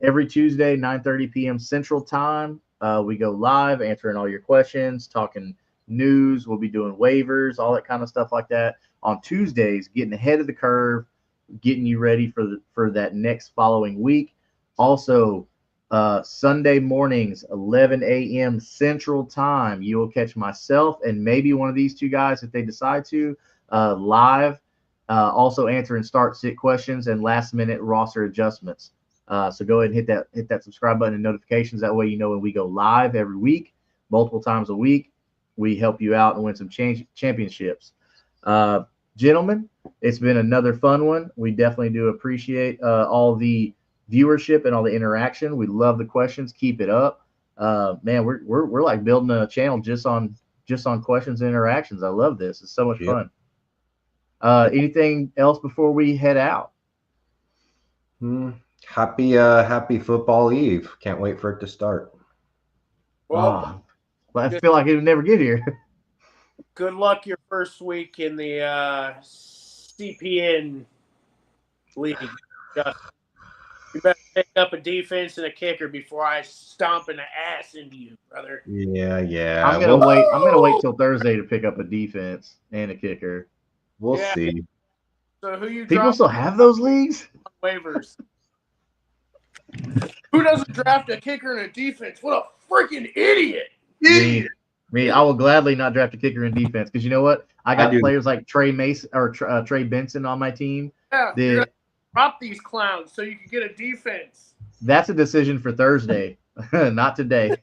Every Tuesday, 9:30 p.m. Central Time, we go live answering all your questions, talking news. We'll be doing waivers, all that kind of stuff like that on Tuesdays, getting ahead of the curve, getting you ready for that next following week. Also, Sunday mornings, 11 a.m. Central Time, you will catch myself and maybe one of these two guys if they decide to live, also answering start-sit questions and last-minute roster adjustments. So go ahead and hit that subscribe button and notifications. That way when we go live every week, multiple times a week, we help you out and win some championships. Gentlemen, it's been another fun one. We definitely do appreciate all the viewership and all the interaction. We love the questions. Keep it up. Man, we're like building a channel just on questions and interactions. I love this. It's so much fun. Anything else before we head out? Happy football eve. Can't wait for it to start. Well, I feel like it would never get here. Good luck your first week in the CPN league. You better pick up a defense and a kicker before I stomp an ass into you, brother. Yeah. I'm gonna wait till Thursday to pick up a defense and a kicker. We'll see. So who you? People still have those leagues? Waivers. Who doesn't draft a kicker and a defense? What a freaking idiot! Me, I will gladly not draft a kicker in defense because you know what? I got players like Trey Mason or Trey Benson on my team. Yeah, you're gonna drop these clowns so you can get a defense. That's a decision for Thursday, not today.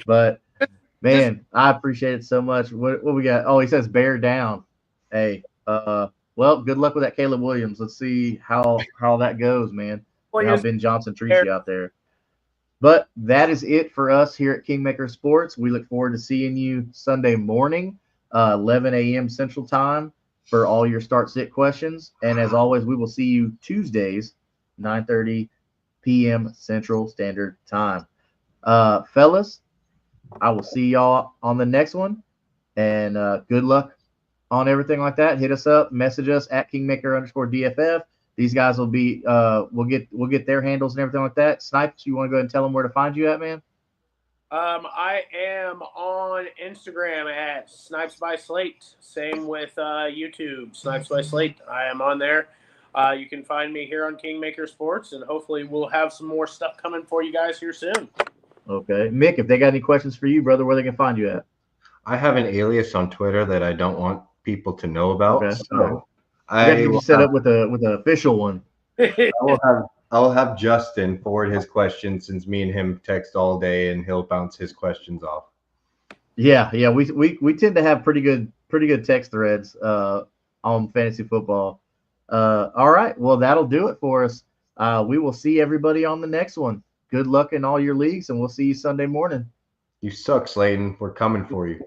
But man, I appreciate it so much. What we got? Oh, he says bear down. Hey, well, good luck with that Caleb Williams. Let's see how that goes, man. How Ben Johnson treats you out there. But that is it for us here at Kingmaker Sports. We look forward to seeing you Sunday morning, 11 a.m. Central Time for all your start-sit questions. And as always, we will see you Tuesdays, 9:30 p.m. Central Standard Time. Fellas, I will see y'all on the next one. And good luck on everything like that. Hit us up, message us at Kingmaker_DFF. These guys will be we'll get their handles and everything like that. Snipes, you want to go ahead and tell them where to find you at, man? I am on Instagram at Snipes by Slate. Same with YouTube, Snipes by Slate. I am on there. You can find me here on Kingmaker Sports, and hopefully we'll have some more stuff coming for you guys here soon. Okay. Mick, if they got any questions for you, brother, where they can find you at? I have an alias on Twitter that I don't want people to know about. Okay. So I will set up with an official one. I'll have Justin forward his questions since me and him text all day, and he'll bounce his questions off. Yeah. We tend to have pretty good text threads on fantasy football. All right. Well, that'll do it for us. We will see everybody on the next one. Good luck in all your leagues, and we'll see you Sunday morning. You suck, Slayton. We're coming for you.